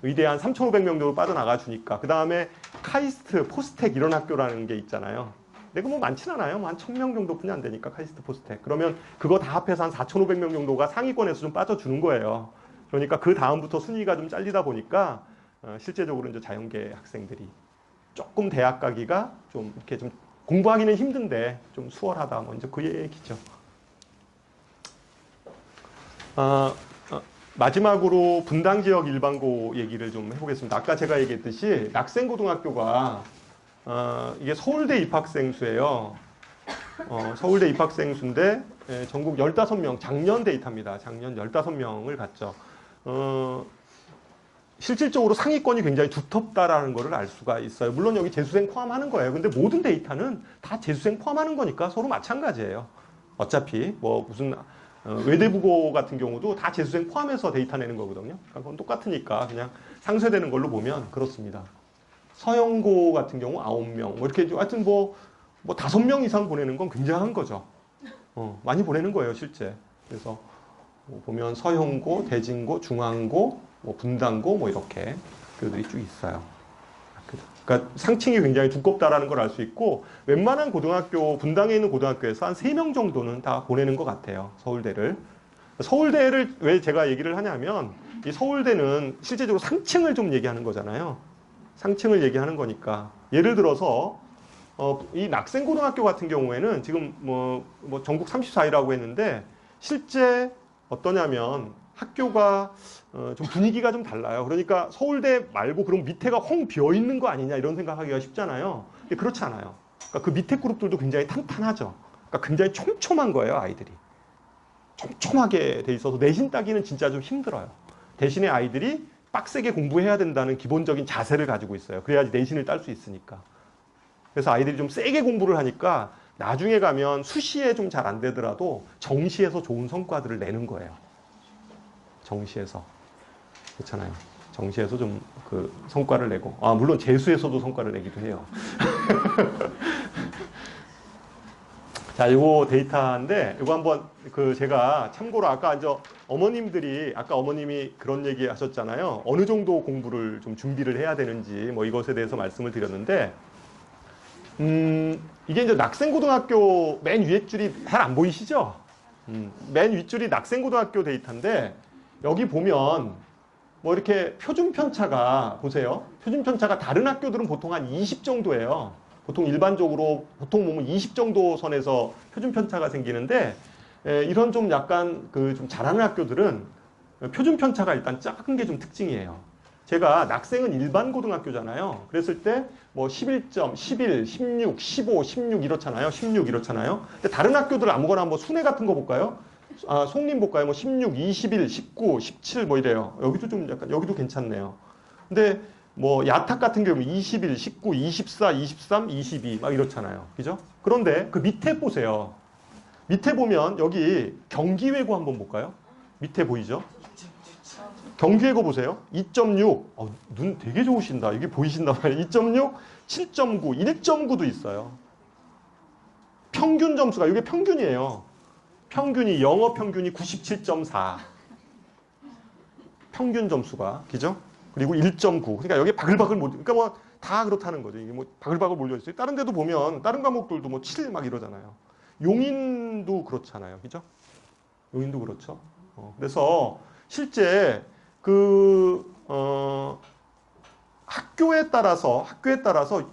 Speaker 1: 의대 한 3,500명 정도 빠져나가 주니까. 그 다음에 카이스트, 포스텍 이런 학교라는 게 있잖아요. 근데 뭐 많진 않아요. 한 1,000명 정도뿐이 안 되니까, 카이스트, 포스텍. 그러면 그거 다 합해서 한 4,500명 정도가 상위권에서 좀 빠져주는 거예요. 그러니까 그 다음부터 순위가 좀 잘리다 보니까 실제적으로 이제 자연계 학생들이 조금 대학 가기가 좀 이렇게 좀 공부하기는 힘든데 좀 수월하다. 먼저 그 얘기죠. 마지막으로 분당 지역 일반고 얘기를 좀 해보겠습니다. 아까 제가 얘기했듯이 낙생고등학교가 이게 서울대 입학생 수예요. 서울대 입학생 수인데 전국 15명, 작년 데이터입니다. 작년 15명을 갔죠. 실질적으로 상위권이 굉장히 두텁다라는 것을 알 수가 있어요. 물론 여기 재수생 포함하는 거예요. 근데 모든 데이터는 다 재수생 포함하는 거니까 서로 마찬가지예요. 어차피 뭐 무슨 외대부고 같은 경우도 다 재수생 포함해서 데이터 내는 거거든요. 그러니까 그건 똑같으니까 그냥 상쇄되는 걸로 보면 그렇습니다. 서영고 같은 경우 9명, 뭐 이렇게 하여튼 뭐 5명 이상 보내는 건 굉장한 거죠. 많이 보내는 거예요, 실제. 그래서 보면 서영고, 대진고, 중앙고, 뭐 분당고, 뭐 이렇게 학교들이 쭉 있어요. 그러니까 상층이 굉장히 두껍다라는 걸 알 수 있고, 웬만한 고등학교, 분당에 있는 고등학교에서 한 3명 정도는 다 보내는 것 같아요, 서울대를. 서울대를 왜 제가 얘기를 하냐면 이 서울대는 실제적으로 상층을 좀 얘기하는 거잖아요. 상층을 얘기하는 거니까 예를 들어서 이 낙생고등학교 같은 경우에는 지금 뭐 전국 34위라고 했는데 실제 어떠냐면 학교가 좀 분위기가 좀 달라요. 그러니까 서울대 말고 그럼 밑에가 헝 비어 있는 거 아니냐 이런 생각하기가 쉽잖아요. 근데 그렇지 않아요. 그러니까 그 밑에 그룹들도 굉장히 탄탄하죠. 그러니까 굉장히 촘촘한 거예요, 아이들이. 촘촘하게 돼 있어서 내신 따기는 진짜 좀 힘들어요. 대신에 아이들이 빡세게 공부해야 된다는 기본적인 자세를 가지고 있어요. 그래야지 내신을 딸 수 있으니까. 그래서 아이들이 좀 세게 공부를 하니까 나중에 가면 수시에 좀 잘 안 되더라도 정시에서 좋은 성과들을 내는 거예요. 정시에서. 그렇잖아요. 정시에서 좀 그 성과를 내고. 물론 재수에서도 성과를 내기도 해요. 자, 요거 데이터인데, 요거 한번 제가 참고로 아까 어머님이 그런 얘기 하셨잖아요. 어느 정도 공부를 좀 준비를 해야 되는지, 뭐 이것에 대해서 말씀을 드렸는데, 이게 이제 낙생고등학교 맨 위에 줄이 잘 안 보이시죠? 맨 윗줄이 낙생고등학교 데이터인데, 여기 보면, 뭐 이렇게 표준 편차가, 보세요. 표준 편차가 다른 학교들은 보통 한 20 정도예요. 보통 일반적으로 보면 20 정도 선에서 표준 편차가 생기는데 이런 좀 약간 좀 잘하는 학교들은 표준 편차가 일단 작은 게 좀 특징이에요. 제가 낙생은 일반 고등학교잖아요. 그랬을 때 뭐 11점, 11, 16, 15, 16 이렇잖아요. 16 이렇잖아요. 근데 다른 학교들 아무거나 뭐 순회 같은 거 볼까요? 송림 볼까요? 뭐 16, 21, 19, 17 뭐 이래요. 여기도 좀 약간 여기도 괜찮네요. 근데 뭐 야탁 같은 경우 21, 19, 24, 23, 22 막 이렇잖아요. 그죠? 그런데 그 밑에 보세요. 밑에 보면 여기 경기외고 한번 볼까요? 밑에 보이죠? 경기외고 보세요. 2.6. 눈 되게 좋으신다. 이게 보이신다 말이에요. 2.6, 7.9, 1.9도 있어요. 평균 점수가 이게 평균이에요. 평균이 영어 평균이 97.4. 평균 점수가. 그죠? 그리고 1.9. 그러니까 여기 바글바글 그러니까 뭐 다 그렇다는 거죠. 이게 뭐 바글바글 몰려 있어요. 다른 데도 보면 다른 과목들도 뭐 7 막 이러잖아요. 용인도 그렇잖아요. 그죠? 용인도 그렇죠. 그래서 실제 학교에 따라서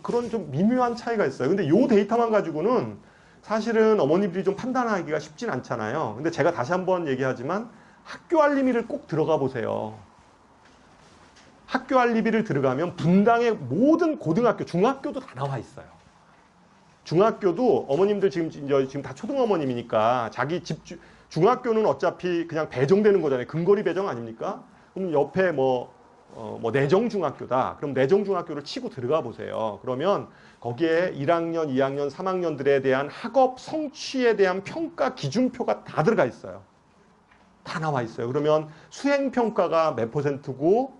Speaker 1: 그런 좀 미묘한 차이가 있어요. 근데 요 데이터만 가지고는 사실은 어머니들이 좀 판단하기가 쉽진 않잖아요. 근데 제가 다시 한번 얘기하지만 학교 알림이를 꼭 들어가 보세요. 학교 알림이를 들어가면 분당의 모든 고등학교, 중학교도 다 나와 있어요. 중학교도 어머님들 지금 다 초등 어머님이니까 자기 중학교는 어차피 그냥 배정되는 거잖아요. 근거리 배정 아닙니까? 그럼 옆에 내정중학교다. 그럼 내정중학교를 치고 들어가 보세요. 그러면 거기에 1학년, 2학년, 3학년들에 대한 학업 성취에 대한 평가 기준표가 다 들어가 있어요. 다 나와 있어요. 그러면 수행평가가 몇 %고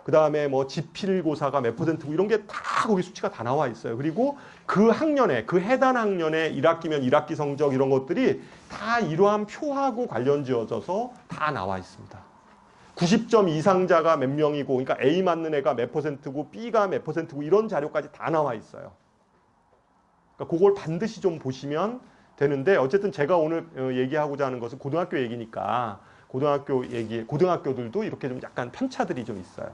Speaker 1: 그 다음에 뭐 지필고사가 몇 %고 이런 게 다 거기 수치가 다 나와 있어요. 그리고 그 학년에, 그 해당 학년에 1학기면 1학기 성적 이런 것들이 다 이러한 표하고 관련 지어져서 다 나와 있습니다. 90점 이상자가 몇 명이고, 그러니까 A 맞는 애가 몇 %고 B가 몇 %고 이런 자료까지 다 나와 있어요. 그러니까 그걸 반드시 좀 보시면 되는데 어쨌든 제가 오늘 얘기하고자 하는 것은 고등학교 얘기니까 고등학교들도 이렇게 좀 약간 편차들이 좀 있어요.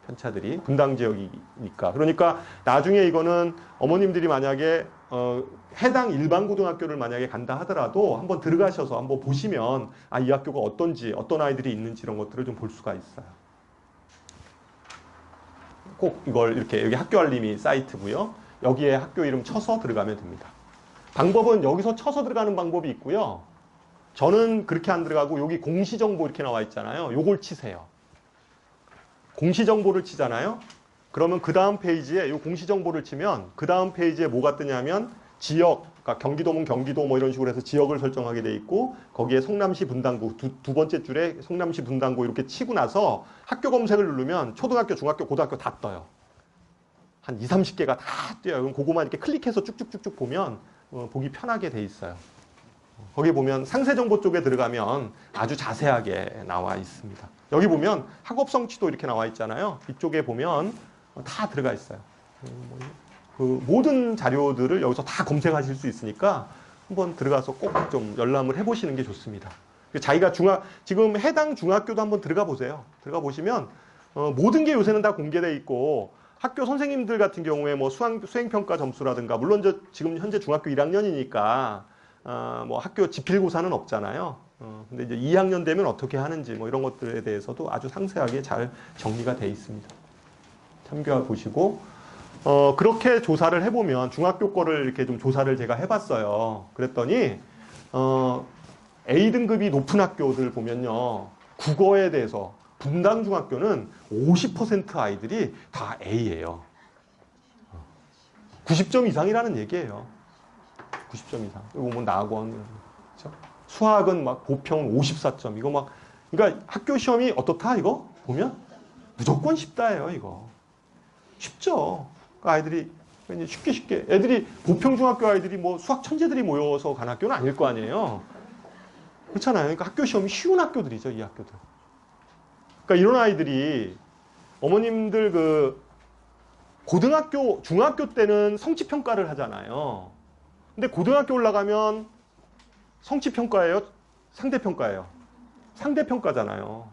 Speaker 1: 편차들이 분당 지역이니까. 그러니까 나중에 이거는 어머님들이 만약에 해당 일반 고등학교를 만약에 간다 하더라도 한번 들어가셔서 한번 보시면 이 학교가 어떤지 어떤 아이들이 있는지 이런 것들을 좀 볼 수가 있어요. 꼭 이걸 이렇게 여기 학교 알림이 사이트고요. 여기에 학교 이름 쳐서 들어가면 됩니다. 방법은 여기서 쳐서 들어가는 방법이 있고요. 저는 그렇게 안 들어가고 여기 공시정보 이렇게 나와 있잖아요. 요걸 치세요. 공시정보를 치잖아요. 그러면 그 다음 페이지에 이 공시정보를 치면 그 다음 페이지에 뭐가 뜨냐면 지역, 그러니까 경기도면 경기도 뭐 이런 식으로 해서 지역을 설정하게 돼 있고 거기에 성남시 분당구 두 번째 줄에 성남시 분당구 이렇게 치고 나서 학교 검색을 누르면 초등학교, 중학교, 고등학교 다 떠요. 한 20, 30개가 다 떠요. 그럼 그거만 이렇게 클릭해서 쭉쭉쭉쭉 보면 보기 편하게 돼 있어요. 거기 보면 상세 정보 쪽에 들어가면 아주 자세하게 나와 있습니다. 여기 보면 학업 성취도 이렇게 나와 있잖아요. 이쪽에 보면 다 들어가 있어요. 그 모든 자료들을 여기서 다 검색하실 수 있으니까 한번 들어가서 꼭 좀 열람을 해보시는 게 좋습니다. 자기가 지금 해당 중학교도 한번 들어가 보세요. 들어가 보시면 모든 게 요새는 다 공개돼 있고 학교 선생님들 같은 경우에 뭐 수행평가 점수라든가 물론 지금 현재 중학교 1학년이니까 뭐 학교 지필고사는 없잖아요. 근데 이제 2학년 되면 어떻게 하는지 뭐 이런 것들에 대해서도 아주 상세하게 잘 정리가 돼 있습니다. 참고해 보시고 그렇게 조사를 해보면 중학교 거를 이렇게 좀 조사를 제가 해봤어요. 그랬더니 A등급이 높은 학교들 보면요. 국어에 대해서 분당 중학교는 50% 아이들이 다 A예요. 90점 이상이라는 얘기예요. 90점 이상. 이거 뭐 낙원, 그렇죠? 수학은 막 보평 54점. 이거 막 그러니까 학교 시험이 어떻다 이거 보면 무조건 쉽다예요. 이거 쉽죠. 그러니까 아이들이 쉽게 애들이 보평 중학교 아이들이 뭐 수학 천재들이 모여서 간 학교는 아닐 거 아니에요. 그렇잖아요. 그러니까 학교 시험이 쉬운 학교들이죠, 이 학교들. 그러니까 이런 아이들이 어머님들 그 고등학교, 중학교 때는 성취평가를 하잖아요. 근데 고등학교 올라가면 성취평가예요? 상대평가예요? 상대평가잖아요.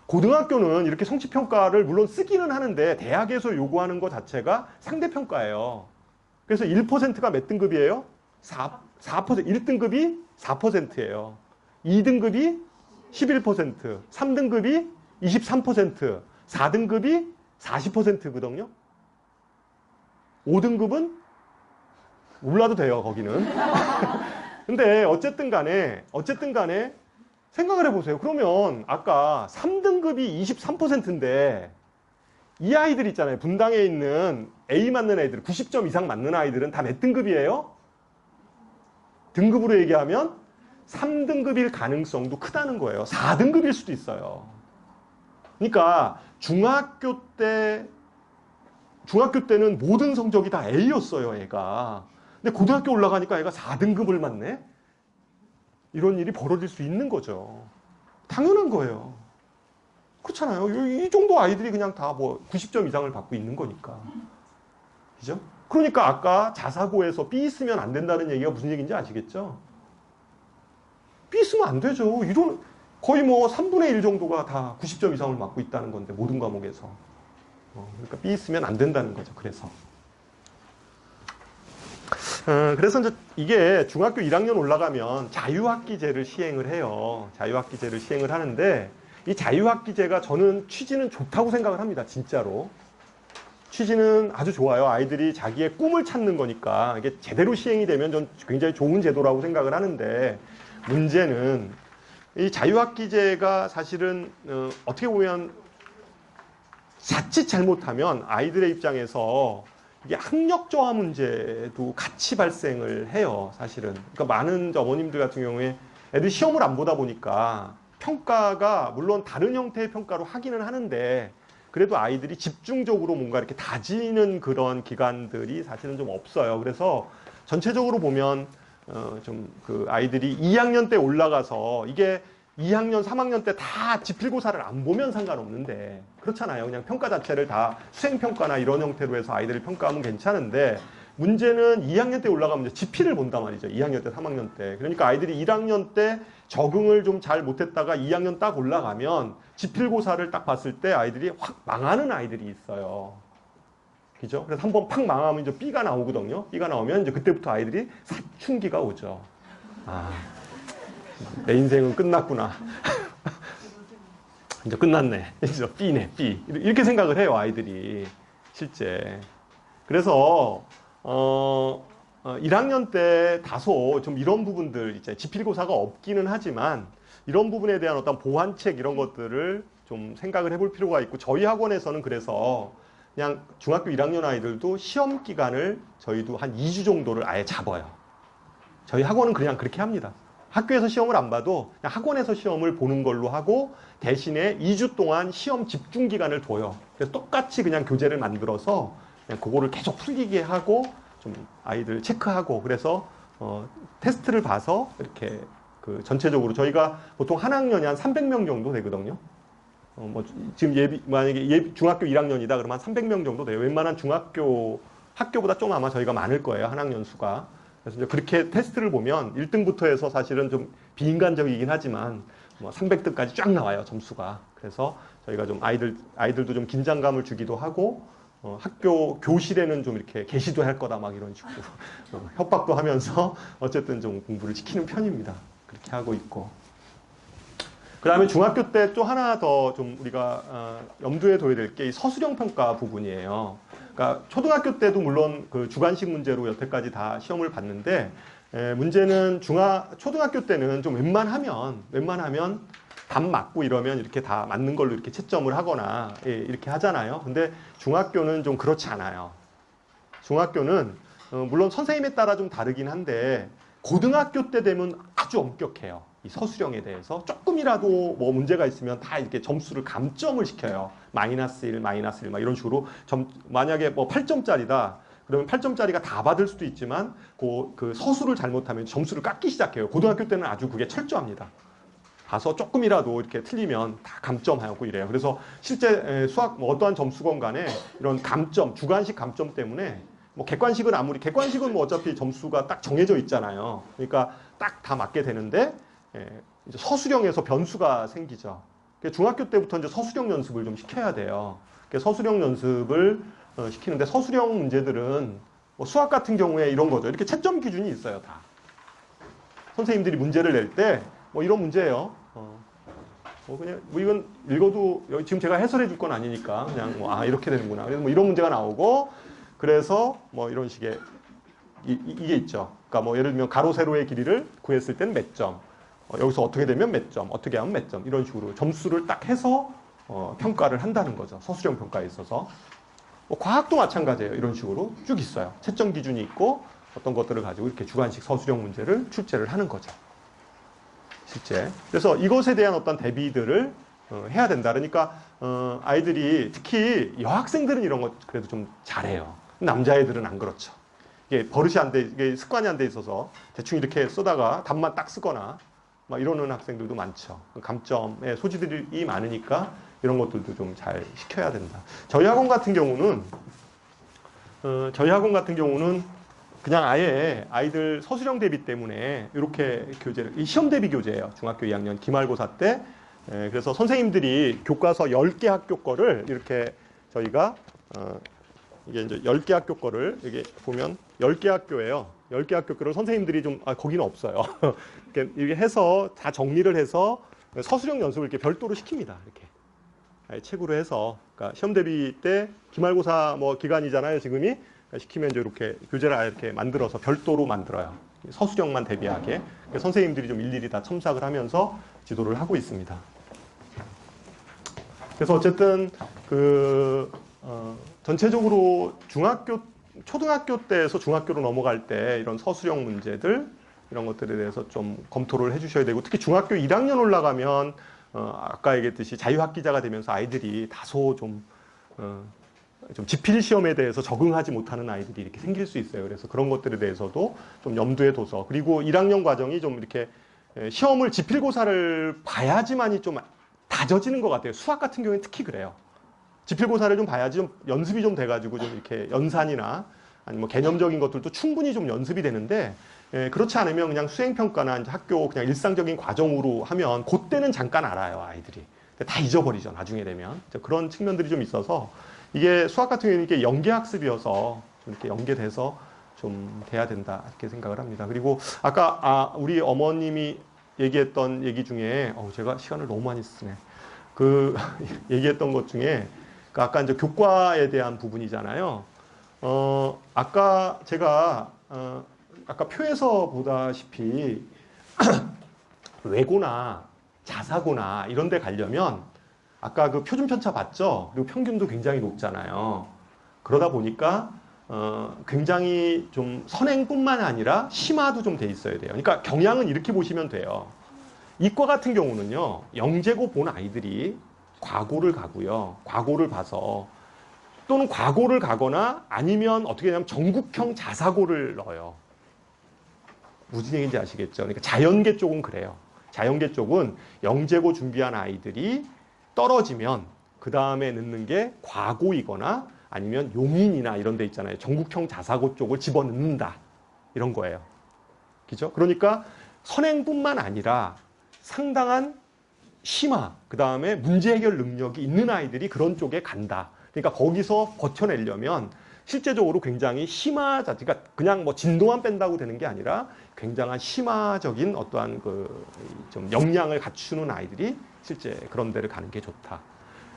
Speaker 1: 고등학교는 이렇게 성취평가를 물론 쓰기는 하는데 대학에서 요구하는 것 자체가 상대평가예요. 그래서 1%가 몇 등급이에요? 4%. 1등급이 4%예요. 2등급이 11%, 3등급이 23%, 4등급이 40%거든요. 5등급은 몰라도 돼요, 거기는. 근데 어쨌든 간에 생각을 해보세요. 그러면 아까 3등급이 23%인데 이 아이들 있잖아요. 분당에 있는 A 맞는 애들, 90점 이상 맞는 아이들은 다 몇 등급이에요? 등급으로 얘기하면 3등급일 가능성도 크다는 거예요. 4등급일 수도 있어요. 그러니까 중학교 때는 모든 성적이 다 A였어요, 얘가. 근데 고등학교 올라가니까 얘가 4등급을 맞네? 이런 일이 벌어질 수 있는 거죠. 당연한 거예요. 그렇잖아요. 이 정도 아이들이 그냥 다 뭐 90점 이상을 받고 있는 거니까. 그죠? 그러니까 아까 자사고에서 B 쓰면 안 된다는 얘기가 무슨 얘기인지 아시겠죠? B 쓰면 안 되죠. 이런 거의 뭐 3분의 1 정도가 다 90점 이상을 맞고 있다는 건데 모든 과목에서. 그러니까 B 쓰면 안 된다는 거죠. 그래서 이제 이게 중학교 1학년 올라가면 자유학기제를 시행을 해요. 자유학기제를 시행을 하는데 이 자유학기제가 저는 취지는 좋다고 생각을 합니다. 진짜로. 취지는 아주 좋아요. 아이들이 자기의 꿈을 찾는 거니까 이게 제대로 시행이 되면 전 굉장히 좋은 제도라고 생각을 하는데 문제는 이 자유학기제가 사실은 어떻게 보면 자칫 잘못하면 아이들의 입장에서 이게 학력 저하 문제도 같이 발생을 해요. 사실은. 그러니까 많은 어머님들 같은 경우에 애들이 시험을 안 보다 보니까 평가가 물론 다른 형태의 평가로 하기는 하는데 그래도 아이들이 집중적으로 뭔가 이렇게 다지는 그런 기간들이 사실은 좀 없어요. 그래서 전체적으로 보면 좀 그 아이들이 2학년 때 올라가서 이게 2학년, 3학년 때 다 지필고사를 안 보면 상관없는데 그렇잖아요. 그냥 평가 자체를 다 수행평가나 이런 형태로 해서 아이들을 평가하면 괜찮은데 문제는 2학년 때 올라가면 이제 지필을 본단 말이죠. 2학년 때, 3학년 때. 그러니까 아이들이 1학년 때 적응을 좀 잘 못했다가 2학년 딱 올라가면 지필고사를 딱 봤을 때 아이들이 확 망하는 아이들이 있어요. 그죠? 그래서 한번 팍 망하면 이제 B가 나오거든요. B가 나오면 이제 그때부터 아이들이 사춘기가 오죠. 아, 내 인생은 끝났구나. 이제 끝났네. 이제 B네, B. 이렇게 생각을 해요, 아이들이. 실제. 그래서, 1학년 때 다소 좀 이런 부분들, 이제 지필고사가 없기는 하지만, 이런 부분에 대한 어떤 보완책 이런 것들을 좀 생각을 해볼 필요가 있고, 저희 학원에서는 그래서 그냥 중학교 1학년 아이들도 시험 기간을 저희도 한 2주 정도를 아예 잡아요. 저희 학원은 그냥 그렇게 합니다. 학교에서 시험을 안 봐도 그냥 학원에서 시험을 보는 걸로 하고 대신에 2주 동안 시험 집중 기간을 둬요. 그래서 똑같이 그냥 교재를 만들어서 그냥 그거를 계속 풀리게 하고 좀 아이들 체크하고 그래서 테스트를 봐서 이렇게 그 전체적으로 저희가 보통 한 학년이 한 300명 정도 되거든요. 뭐 지금 만약에 중학교 1학년이다 그러면 한 300명 정도 돼요. 웬만한 중학교 학교보다 좀 아마 저희가 많을 거예요. 한 학년 수가. 그래서 이제 그렇게 테스트를 보면 1등부터 해서 사실은 좀 비인간적이긴 하지만 뭐 300등까지 쫙 나와요, 점수가. 그래서 저희가 좀 아이들도 좀 긴장감을 주기도 하고 학교 교실에는 좀 이렇게 게시도 할 거다 막 이런 식으로 협박도 하면서 어쨌든 좀 공부를 시키는 편입니다. 그렇게 하고 있고. 그 다음에 중학교 때 또 하나 더 좀 우리가 염두에 둬야 될 게 이 서술형 평가 부분이에요. 그러니까 초등학교 때도 물론 그 주관식 문제로 여태까지 다 시험을 봤는데 문제는 초등학교 때는 좀 웬만하면 답 맞고 이러면 이렇게 다 맞는 걸로 이렇게 채점을 하거나 이렇게 하잖아요. 근데 중학교는 좀 그렇지 않아요. 중학교는 물론 선생님에 따라 좀 다르긴 한데 고등학교 때 되면 아주 엄격해요. 이 서술형에 대해서 조금이라도 뭐 문제가 있으면 다 이렇게 점수를 감점을 시켜요. -1, -1 막 이런 식으로 만약에 뭐 8점짜리다. 그러면 8점짜리가 다 받을 수도 있지만 그 서술을 잘못하면 점수를 깎기 시작해요. 고등학교 때는 아주 그게 철저합니다. 가서 조금이라도 이렇게 틀리면 다 감점하고 이래요. 그래서 실제 수학 뭐 어떠한 점수건 간에 이런 감점, 주관식 감점 때문에 뭐 객관식은 뭐 어차피 점수가 딱 정해져 있잖아요. 그러니까 딱 다 맞게 되는데 이제 서술형에서 변수가 생기죠. 중학교 때부터 이제 서술형 연습을 좀 시켜야 돼요. 서술형 연습을 시키는데 서술형 문제들은 뭐 수학 같은 경우에 이런 거죠. 이렇게 채점 기준이 있어요, 다. 선생님들이 문제를 낼 때 뭐 이런 문제예요. 그냥 뭐 이건 읽어도 지금 제가 해설해 줄 건 아니니까 그냥 이렇게 되는구나. 그래서 뭐 이런 문제가 나오고 그래서 뭐 이런 식의 이게 있죠. 그러니까 뭐 예를 들면 가로 세로의 길이를 구했을 때는 몇 점, 여기서 어떻게 되면 몇 점, 어떻게 하면 몇 점 이런 식으로 점수를 딱 해서 평가를 한다는 거죠. 서술형 평가에 있어서. 뭐 과학도 마찬가지예요. 이런 식으로 쭉 있어요. 채점 기준이 있고 어떤 것들을 가지고 이렇게 주관식 서술형 문제를 출제를 하는 거죠. 실제. 그래서 이것에 대한 어떤 대비들을 해야 된다. 그러니까 아이들이 특히 여학생들은 이런 거 그래도 좀 잘해요. 남자애들은 안 그렇죠. 이게 버릇이 이게 습관이 안 돼 있어서 대충 이렇게 쓰다가 답만 딱 쓰거나 막 이러는 학생들도 많죠. 감점의 소지들이 많으니까 이런 것들도 좀 잘 시켜야 된다. 저희 학원 같은 경우는 그냥 아예 아이들 서술형 대비 때문에 이렇게 교재를, 시험 대비 교재예요. 중학교 2학년 기말고사 때. 그래서 선생님들이 교과서 10개 학교 거를 이렇게 저희가 이게 이제 10개 학교 거를 여기 보면 10개 학교예요. 10개 학교 거를 선생님들이 좀 거기는 없어요. 이렇게 해서 다 정리를 해서 서술형 연습을 이렇게 별도로 시킵니다. 이렇게 책으로 해서 그러니까 시험 대비 때 기말고사 뭐 기간이잖아요. 지금이 시키면 이제 이렇게 교재를 이렇게 만들어서 별도로 만들어요. 서술형만 대비하게. 선생님들이 좀 일일이 다 첨삭을 하면서 지도를 하고 있습니다. 그래서 어쨌든 전체적으로 초등학교 때에서 중학교로 넘어갈 때 이런 서술형 문제들 이런 것들에 대해서 좀 검토를 해주셔야 되고 특히 중학교 1학년 올라가면 아까 얘기했듯이 자유학기자가 되면서 아이들이 다소 좀 지필 시험에 대해서 적응하지 못하는 아이들이 이렇게 생길 수 있어요. 그래서 그런 것들에 대해서도 좀 염두에 둬서 그리고 1학년 과정이 좀 이렇게 시험을 지필고사를 봐야지만이 좀 다져지는 것 같아요. 수학 같은 경우에는 특히 그래요. 지필고사를 좀 봐야지 좀 연습이 좀 돼가지고 좀 이렇게 연산이나 아니면 뭐 개념적인 것들도 충분히 좀 연습이 되는데 그렇지 않으면 그냥 수행평가나 이제 학교 그냥 일상적인 과정으로 하면 그때는 잠깐 알아요, 아이들이. 다 잊어버리죠, 나중에 되면. 그런 측면들이 좀 있어서 이게 수학 같은 경우는 이게 연계학습이어서 이렇게 연계돼서 좀 돼야 된다 이렇게 생각을 합니다. 그리고 아까 우리 어머님이 얘기했던 얘기 중에 제가 시간을 너무 많이 쓰네. 얘기했던 것 중에 아까 이제 교과에 대한 부분이잖아요. 아까 제가 아까 표에서 보다시피 외고나 자사고나 이런 데 가려면 아까 그 표준 편차 봤죠? 그리고 평균도 굉장히 높잖아요. 그러다 보니까 굉장히 좀 선행뿐만 아니라 심화도 좀 돼 있어야 돼요. 그러니까 경향은 이렇게 보시면 돼요. 이과 같은 경우는요. 영재고 본 아이들이 과고를 가고요. 과고를 봐서 또는 과고를 가거나 아니면 어떻게 되냐면 전국형 자사고를 넣어요. 무슨 얘기인지 아시겠죠? 그러니까 자연계 쪽은 그래요. 자연계 쪽은 영재고 준비한 아이들이 떨어지면 그 다음에 넣는 게 과고이거나 아니면 용인이나 이런 데 있잖아요. 전국형 자사고 쪽을 집어넣는다. 이런 거예요. 그죠? 그러니까 선행뿐만 아니라 상당한 심화, 그 다음에 문제 해결 능력이 있는 아이들이 그런 쪽에 간다. 그러니까 거기서 버텨내려면 실제적으로 굉장히 심화 자체가 그냥 뭐 진도만 뺀다고 되는 게 아니라 굉장한 심화적인 어떠한 그 좀 역량을 갖추는 아이들이 실제 그런 데를 가는 게 좋다.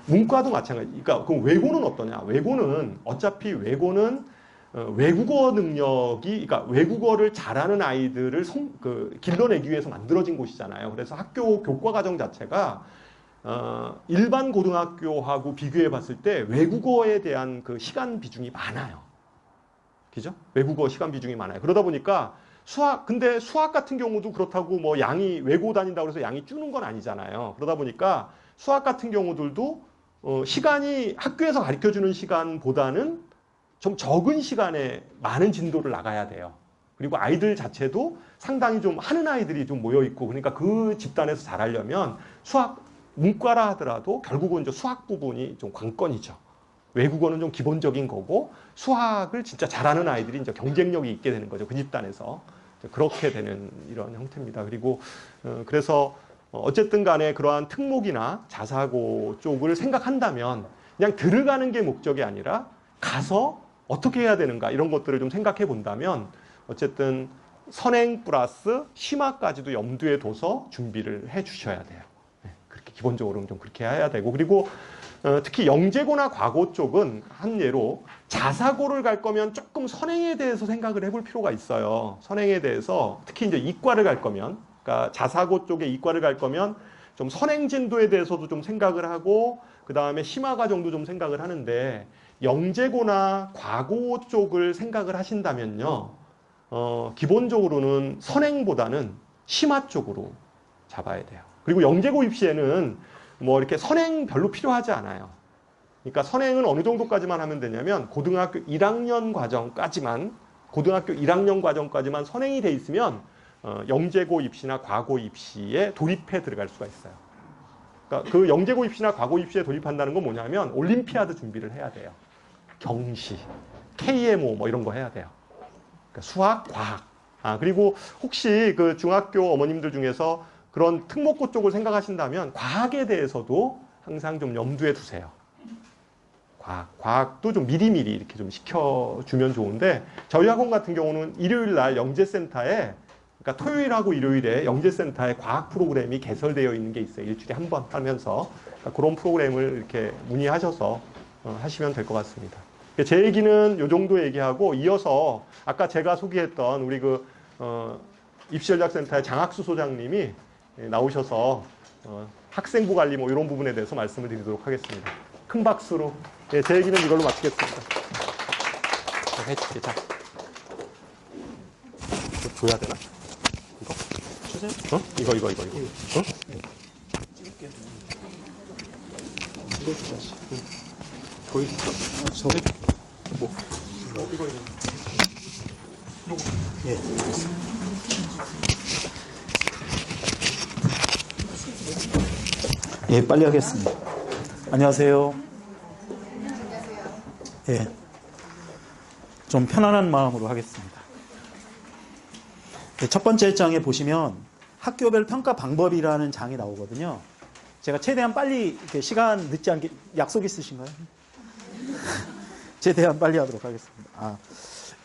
Speaker 1: 문과도 마찬가지. 그러니까 그럼 외고는 어떠냐? 외고는 어차피 외고는 외국어 능력이, 그러니까 외국어를 잘하는 아이들을 길러내기 위해서 만들어진 곳이잖아요. 그래서 학교 교과 과정 자체가 일반 고등학교하고 비교해 봤을 때 외국어에 대한 그 시간 비중이 많아요. 그죠? 외국어 시간 비중이 많아요. 그러다 보니까 근데 수학 같은 경우도 그렇다고 뭐 양이 외고 다닌다고 해서 양이 줄는 건 아니잖아요. 그러다 보니까 수학 같은 경우들도 시간이 학교에서 가르쳐 주는 시간보다는 좀 적은 시간에 많은 진도를 나가야 돼요. 그리고 아이들 자체도 상당히 좀 하는 아이들이 좀 모여 있고, 그러니까 그 집단에서 잘하려면 문과라 하더라도 결국은 이제 수학 부분이 좀 관건이죠. 외국어는 좀 기본적인 거고 수학을 진짜 잘하는 아이들이 이제 경쟁력이 있게 되는 거죠. 그 집단에서. 그렇게 되는 이런 형태입니다. 그리고 그래서 어쨌든 간에 그러한 특목이나 자사고 쪽을 생각한다면 그냥 들어가는 게 목적이 아니라 가서 어떻게 해야 되는가 이런 것들을 좀 생각해 본다면 어쨌든 선행 플러스 심화까지도 염두에 둬서 준비를 해 주셔야 돼요. 그렇게 기본적으로는 좀 그렇게 해야 되고, 그리고 특히 영재고나 과고 쪽은 한 예로 자사고를 갈 거면 조금 선행에 대해서 생각을 해볼 필요가 있어요. 선행에 대해서 특히 이제 이과를 갈 거면, 그러니까 자사고 쪽에 이과를 갈 거면 좀 선행 진도에 대해서도 좀 생각을 하고 그 다음에 심화 과정도 좀 생각을 하는데, 영재고나 과고 쪽을 생각을 하신다면요, 기본적으로는 선행보다는 심화 쪽으로 잡아야 돼요. 그리고 영재고 입시에는 뭐 이렇게 선행 별로 필요하지 않아요. 그러니까 선행은 어느 정도까지만 하면 되냐면 고등학교 1학년 과정까지만 선행이 돼 있으면 영재고 입시나 과고 입시에 돌입해 들어갈 수가 있어요. 그러니까 그 영재고 입시나 과고 입시에 돌입한다는 건 뭐냐면 올림피아드 준비를 해야 돼요. 경시, KMO 뭐 이런 거 해야 돼요. 그러니까 수학, 과학. 그리고 혹시 그 중학교 어머님들 중에서 그런 특목고 쪽을 생각하신다면 과학에 대해서도 항상 좀 염두에 두세요. 과학도 좀 미리미리 이렇게 좀 시켜주면 좋은데, 저희 학원 같은 경우는 일요일 날 영재센터에, 그러니까 토요일하고 일요일에 영재센터에 과학 프로그램이 개설되어 있는 게 있어요. 일주일에 한 번 하면서. 그러니까 그런 프로그램을 이렇게 문의하셔서 하시면 될 것 같습니다. 제 얘기는 이 정도 얘기하고, 이어서 아까 제가 소개했던 우리 입시전략센터의 장학수 소장님이 나오셔서 학생부 관리 뭐 이런 부분에 대해서 말씀을 드리도록 하겠습니다. 큰 박수로. 제 얘기는 이걸로 마치겠습니다. 해줄게. 자, 이거 줘야 되나? 이거? 주세요. 이거. 어? 이거 줘야지. 보이시죠? 뭐? 이거.
Speaker 5: 예. 예, 빨리 하겠습니다. 안녕하세요. 예. 좀 편안한 마음으로 하겠습니다. 첫 번째 장에 보시면 학교별 평가 방법이라는 장이 나오거든요. 제가 최대한 빨리 이렇게 시간 늦지 않게, 약속 있으신가요? 최대한 빨리 하도록 하겠습니다.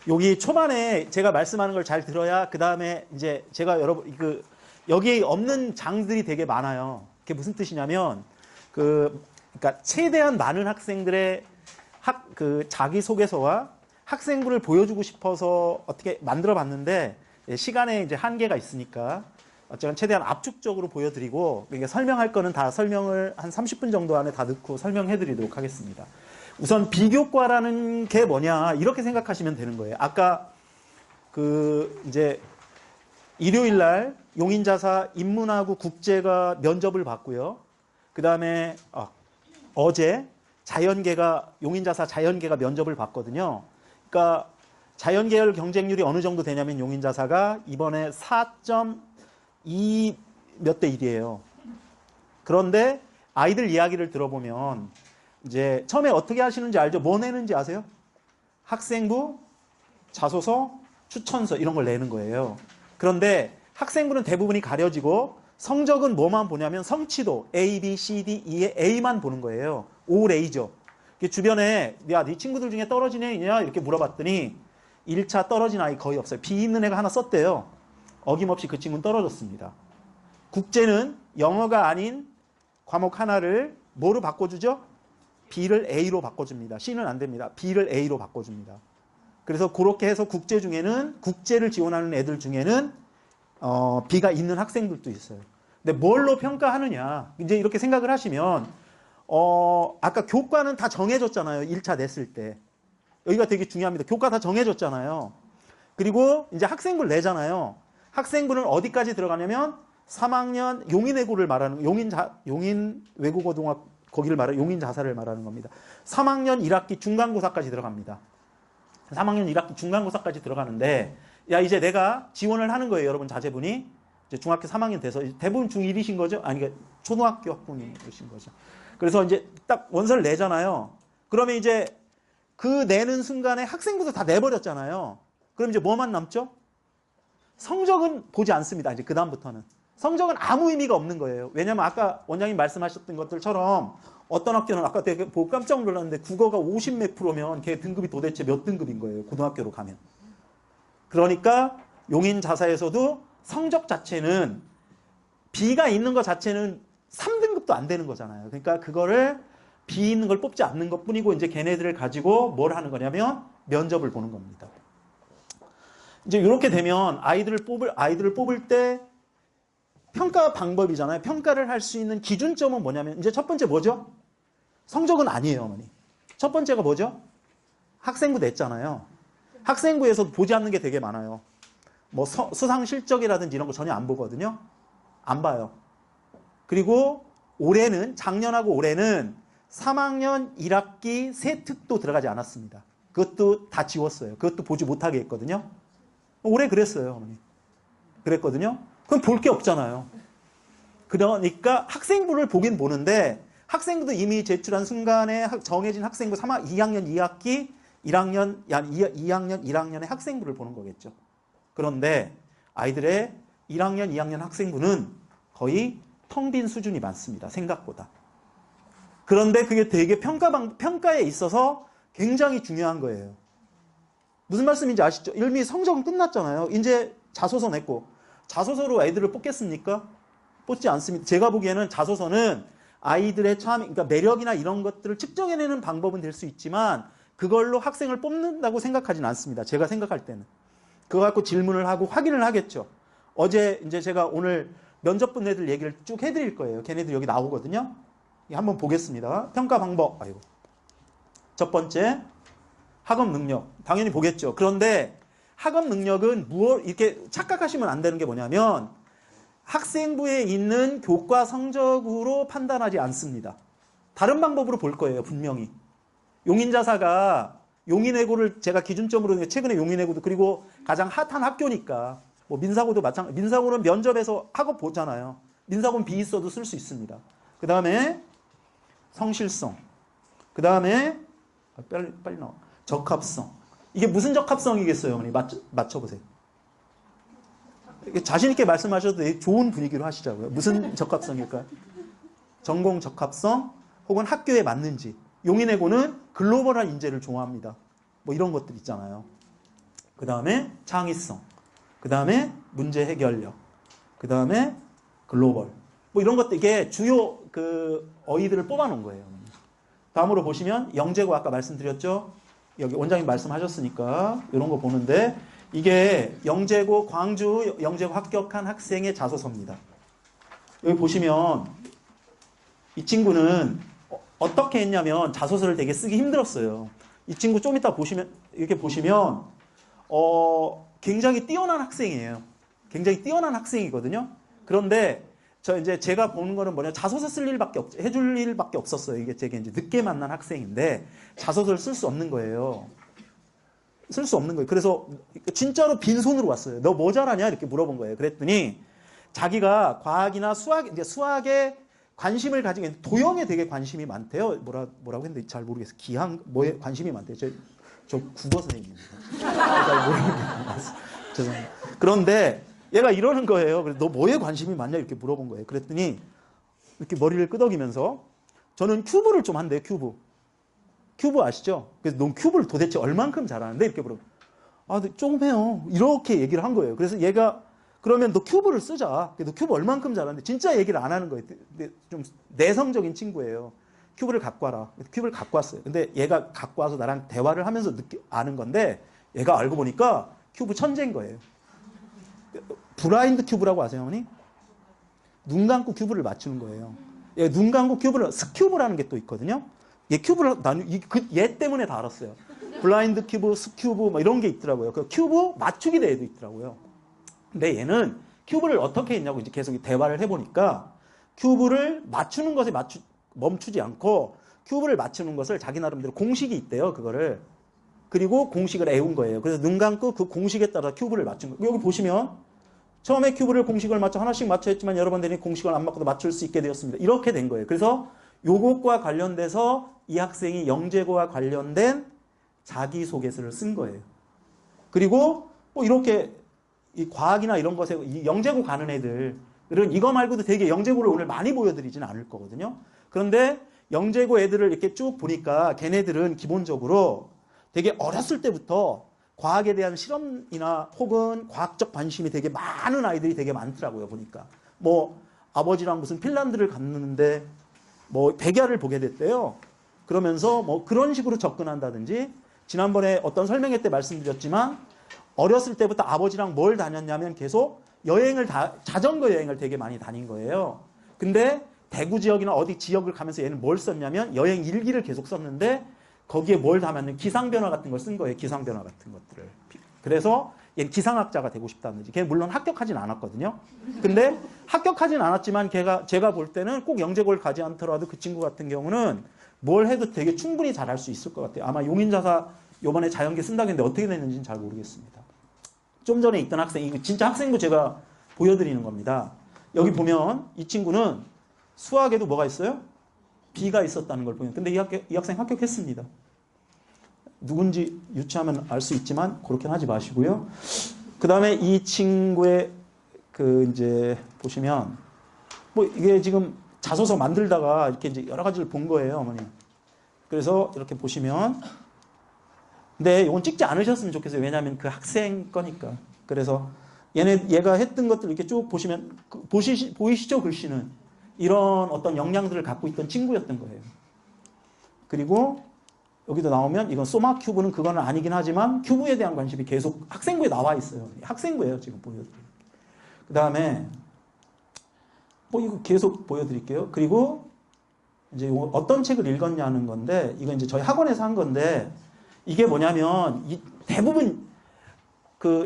Speaker 5: 여기 초반에 제가 말씀하는 걸 잘 들어야 그 다음에 이제 제가 여기 없는 장들이 되게 많아요. 그게 무슨 뜻이냐면 그러니까 최대한 많은 학생들의 자기소개서와 학생부를 보여주고 싶어서 어떻게 만들어 봤는데 시간에 이제 한계가 있으니까 어쨌든 최대한 압축적으로 보여드리고, 그러니까 설명할 거는 다 설명을 한 30분 정도 안에 다 넣고 설명해 드리도록 하겠습니다. 우선 비교과라는 게 뭐냐 이렇게 생각하시면 되는 거예요. 아까 이제 일요일 날 용인자사 인문하고 국제가 면접을 봤고요. 그 다음에 어제 용인자사 자연계가 면접을 봤거든요. 그러니까 자연계열 경쟁률이 어느 정도 되냐면 용인자사가 이번에 4.2 몇 대 1이에요. 그런데 아이들 이야기를 들어보면 이제 처음에 어떻게 하시는지 알죠? 뭐 내는지 아세요? 학생부, 자소서, 추천서 이런 걸 내는 거예요. 그런데 학생부는 대부분이 가려지고 성적은 뭐만 보냐면 성취도 A, B, C, D, E의 A만 보는 거예요. All A죠. 주변에 야, 네 친구들 중에 떨어진 애 있냐? 이렇게 물어봤더니 1차 떨어진 아이 거의 없어요. B 있는 애가 하나 썼대요. 어김없이 그 친구는 떨어졌습니다. 국제는 영어가 아닌 과목 하나를 뭐로 바꿔주죠? B를 A로 바꿔줍니다. C는 안 됩니다. B를 A로 바꿔줍니다. 그래서 그렇게 해서 국제 중에는 국제를 지원하는 애들 중에는 B가 있는 학생들도 있어요. 근데 뭘로 평가하느냐? 이제 이렇게 생각을 하시면 아까 교과는 다 정해졌잖아요. 1차 냈을 때. 여기가 되게 중요합니다. 교과 다 정해졌잖아요. 그리고 이제 학생부를 내잖아요. 학생부는 어디까지 들어가냐면 3학년 용인외고를 말하는 용인외국어동학 거기를 말하는 용인자사를 말하는 겁니다. 3학년 1학기 중간고사까지 들어갑니다. 3학년 1학기 중간고사까지 들어가는데 야 이제 내가 지원을 하는 거예요. 여러분 자제분이 이제 중학교 3학년 돼서 대부분 중1이신 거죠? 아니 그러니까 초등학교 학부모이신 거죠. 그래서 이제 딱 원서를 내잖아요. 그러면 이제 그 내는 순간에 학생부도 다 내버렸잖아요. 그럼 이제 뭐만 남죠? 성적은 보지 않습니다. 이제 그 다음부터는 성적은 아무 의미가 없는 거예요. 왜냐하면 아까 원장님 말씀하셨던 것들처럼 어떤 학교는 아까 되게 보고 깜짝 놀랐는데 국어가 50 몇 프로면 걔 등급이 도대체 몇 등급인 거예요. 고등학교로 가면. 그러니까 용인자사에서도 성적 자체는 B가 있는 것 자체는 3등급도 안 되는 거잖아요. 그러니까 그거를 B 있는 걸 뽑지 않는 것 뿐이고 이제 걔네들을 가지고 뭘 하는 거냐면 면접을 보는 겁니다. 이제 이렇게 되면 아이들을 뽑을 때 평가 방법이잖아요. 평가를 할 수 있는 기준점은 뭐냐면 이제 첫 번째 뭐죠? 성적은 아니에요, 어머니. 첫 번째가 뭐죠? 학생부 냈잖아요. 학생부에서 보지 않는 게 되게 많아요. 뭐 수상 실적이라든지 이런 거 전혀 안 보거든요. 안 봐요. 그리고 작년하고 올해는 3학년 1학기 세특도 들어가지 않았습니다. 그것도 다 지웠어요. 그것도 보지 못하게 했거든요. 올해 그랬어요, 어머니. 그랬거든요. 그럼 볼 게 없잖아요. 그러니까 학생부를 보긴 보는데 학생부도 이미 제출한 순간에 정해진 학생부 2학년 2학기 2학년 1학년의 학생부를 보는 거겠죠. 그런데 아이들의 1학년 2학년 학생부는 거의 텅 빈 수준이 많습니다. 생각보다. 그런데 그게 되게 평가에 있어서 굉장히 중요한 거예요. 무슨 말씀인지 아시죠? 이미 성적은 끝났잖아요. 이제 자소서 냈고 자소서로 아이들을 뽑겠습니까? 뽑지 않습니다. 제가 보기에는 자소서는 아이들의 그러니까 매력이나 이런 것들을 측정해내는 방법은 될 수 있지만 그걸로 학생을 뽑는다고 생각하지는 않습니다. 제가 생각할 때는. 그거 갖고 질문을 하고 확인을 하겠죠. 어제 이제 제가 오늘 면접 본 애들 얘기를 쭉 해드릴 거예요. 걔네들 여기 나오거든요. 한번 보겠습니다. 평가 방법. 첫 번째, 학업 능력. 당연히 보겠죠. 그런데 학업 능력은 이렇게 착각하시면 안 되는 게 뭐냐면 학생부에 있는 교과 성적으로 판단하지 않습니다. 다른 방법으로 볼 거예요, 분명히. 용인자사가 용인외고를 제가 기준점으로 최근에 용인외고도 그리고 가장 핫한 학교니까 뭐 민사고도 마찬가지. 민사고는 면접에서 학업 보잖아요. 민사고는 B 있어도 쓸 수 있습니다. 그 다음에 성실성. 그 다음에 빨리 나와. 적합성. 이게 무슨 적합성이겠어요, 어머니? 맞춰보세요. 자신 있게 말씀하셔도 되게 좋은 분위기로 하시자고요. 무슨 적합성일까요? 전공 적합성 혹은 학교에 맞는지. 용인외고는 글로벌한 인재를 좋아합니다. 뭐 이런 것들 있잖아요. 그 다음에 창의성. 그 다음에 문제 해결력. 그 다음에 글로벌. 뭐 이런 것들 이게 주요 어휘들을 뽑아놓은 거예요. 다음으로 보시면 영재고 아까 말씀드렸죠. 여기 원장님 말씀하셨으니까 이런 거 보는데 이게 영재고 광주 영재고 합격한 학생의 자소서입니다. 여기 보시면 이 친구는 어떻게 했냐면 자소서를 되게 쓰기 힘들었어요. 이 친구 좀 이따 보시면 이렇게 보시면 굉장히 뛰어난 학생이에요. 굉장히 뛰어난 학생이거든요. 그런데 제가 보는 거는 뭐냐 자소서 쓸 일밖에 해줄 일밖에 없었어요. 이게 되게 이제 늦게 만난 학생인데 자소서를 쓸 수 없는 거예요. 쓸 수 없는 거예요. 그래서 진짜로 빈손으로 왔어요. 너 뭐 잘하냐 이렇게 물어본 거예요. 그랬더니 자기가 과학이나 수학에 관심을 가지고 있는데 도형에 되게 관심이 많대요. 뭐라고 했는데 잘 모르겠어요. 기항 뭐에 관심이 많대요. 저 국어 선생님입니다. 잘 모르겠어요. 죄송합니다. 그런데 얘가 이러는 거예요. 그래서 너 뭐에 관심이 많냐 이렇게 물어본 거예요. 그랬더니 이렇게 머리를 끄덕이면서 저는 큐브를 좀 한대요. 큐브 아시죠? 그래서 넌 큐브를 도대체 얼만큼 잘하는데? 이렇게 물어보면 아, 네, 조금 해요. 이렇게 얘기를 한 거예요. 그래서 얘가 그러면 너 큐브를 쓰자. 너 큐브 얼만큼 잘하는데? 진짜 얘기를 안 하는 거예요. 근데 좀 내성적인 친구예요. 큐브를 갖고 와라. 큐브를 갖고 왔어요. 근데 얘가 갖고 와서 나랑 대화를 하면서 아는 건데 얘가 알고 보니까 큐브 천재인 거예요. 블라인드 큐브라고 아세요, 어머니? 눈 감고 큐브를 맞추는 거예요. 눈 감고 큐브를 스큐브라는 게 또 있거든요. 얘 큐브를 얘 때문에 다 알았어요. 블라인드 큐브, 스큐브 뭐 이런 게 있더라고요. 그 큐브 맞추기 대회도 있더라고요. 근데 얘는 큐브를 어떻게 했냐고 이제 계속 대화를 해보니까 큐브를 맞추는 것에 멈추지 않고 큐브를 맞추는 것을 자기 나름대로 공식이 있대요. 그거를. 그리고 공식을 애운 거예요. 그래서 눈 감고 그 공식에 따라 큐브를 맞춘 거예요. 여기 보시면 처음에 큐브를 공식을 맞춰 하나씩 맞춰 했지만 여러 번 되니 공식을 안 맞고도 맞출 수 있게 되었습니다. 이렇게 된 거예요. 그래서 요것과 관련돼서 이 학생이 영재고와 관련된 자기소개서를 쓴 거예요. 그리고 뭐 이렇게 이 과학이나 이런 것에 이 영재고 가는 애들은 이거 말고도 되게 영재고를 오늘 많이 보여드리지는 않을 거거든요. 그런데 영재고 애들을 이렇게 쭉 보니까 걔네들은 기본적으로 되게 어렸을 때부터 과학에 대한 실험이나 혹은 과학적 관심이 되게 많은 아이들이 되게 많더라고요. 보니까 뭐 아버지랑 무슨 핀란드를 갔는데 뭐 백야를 보게 됐대요. 그러면서 뭐 그런 식으로 접근한다든지 지난번에 어떤 설명회 때 말씀드렸지만 어렸을 때부터 아버지랑 뭘 다녔냐면 계속 자전거 여행을 되게 많이 다닌 거예요. 근데 대구 지역이나 어디 지역을 가면서 얘는 뭘 썼냐면 여행 일기를 계속 썼는데 거기에 뭘 담았냐면 기상변화 같은 걸 쓴 거예요. 기상변화 같은 것들을. 그래서 얘는 기상학자가 되고 싶다든지. 걔 물론 합격하진 않았거든요. 근데 합격하진 않았지만 제가 볼 때는 꼭 영재고를 가지 않더라도 그 친구 같은 경우는 뭘 해도 되게 충분히 잘할 수 있을 것 같아요. 아마 용인자사 요번에 자연계 쓴다고 했는데 어떻게 됐는지는 잘 모르겠습니다. 좀 전에 있던 학생, 이거 진짜 학생부 제가 보여드리는 겁니다. 여기 보면 이 친구는 수학에도 뭐가 있어요? B가 있었다는 걸 보면. 근데 이 학생 합격했습니다. 누군지 유추하면 알 수 있지만 그렇게는 하지 마시고요. 그 다음에 이 친구의 이제 보시면 뭐 이게 지금 자소서 만들다가 이렇게 이제 여러 가지를 본 거예요, 어머니. 그래서 이렇게 보시면 근데 이건 찍지 않으셨으면 좋겠어요. 왜냐하면 그 학생 거니까. 그래서 얘가 했던 것들 이렇게 쭉 보시면 보이시죠? 글씨는 이런 어떤 역량들을 갖고 있던 친구였던 거예요. 그리고 여기도 나오면 이건 소마 큐브는 그거는 아니긴 하지만 큐브에 대한 관심이 계속 학생부에 나와 있어요. 학생부예요, 지금 보여드릴게요. 그 다음에 뭐 이거 계속 보여드릴게요. 그리고 이제 어떤 책을 읽었냐는 건데 이건 이제 저희 학원에서 한 건데 이게 뭐냐면 대부분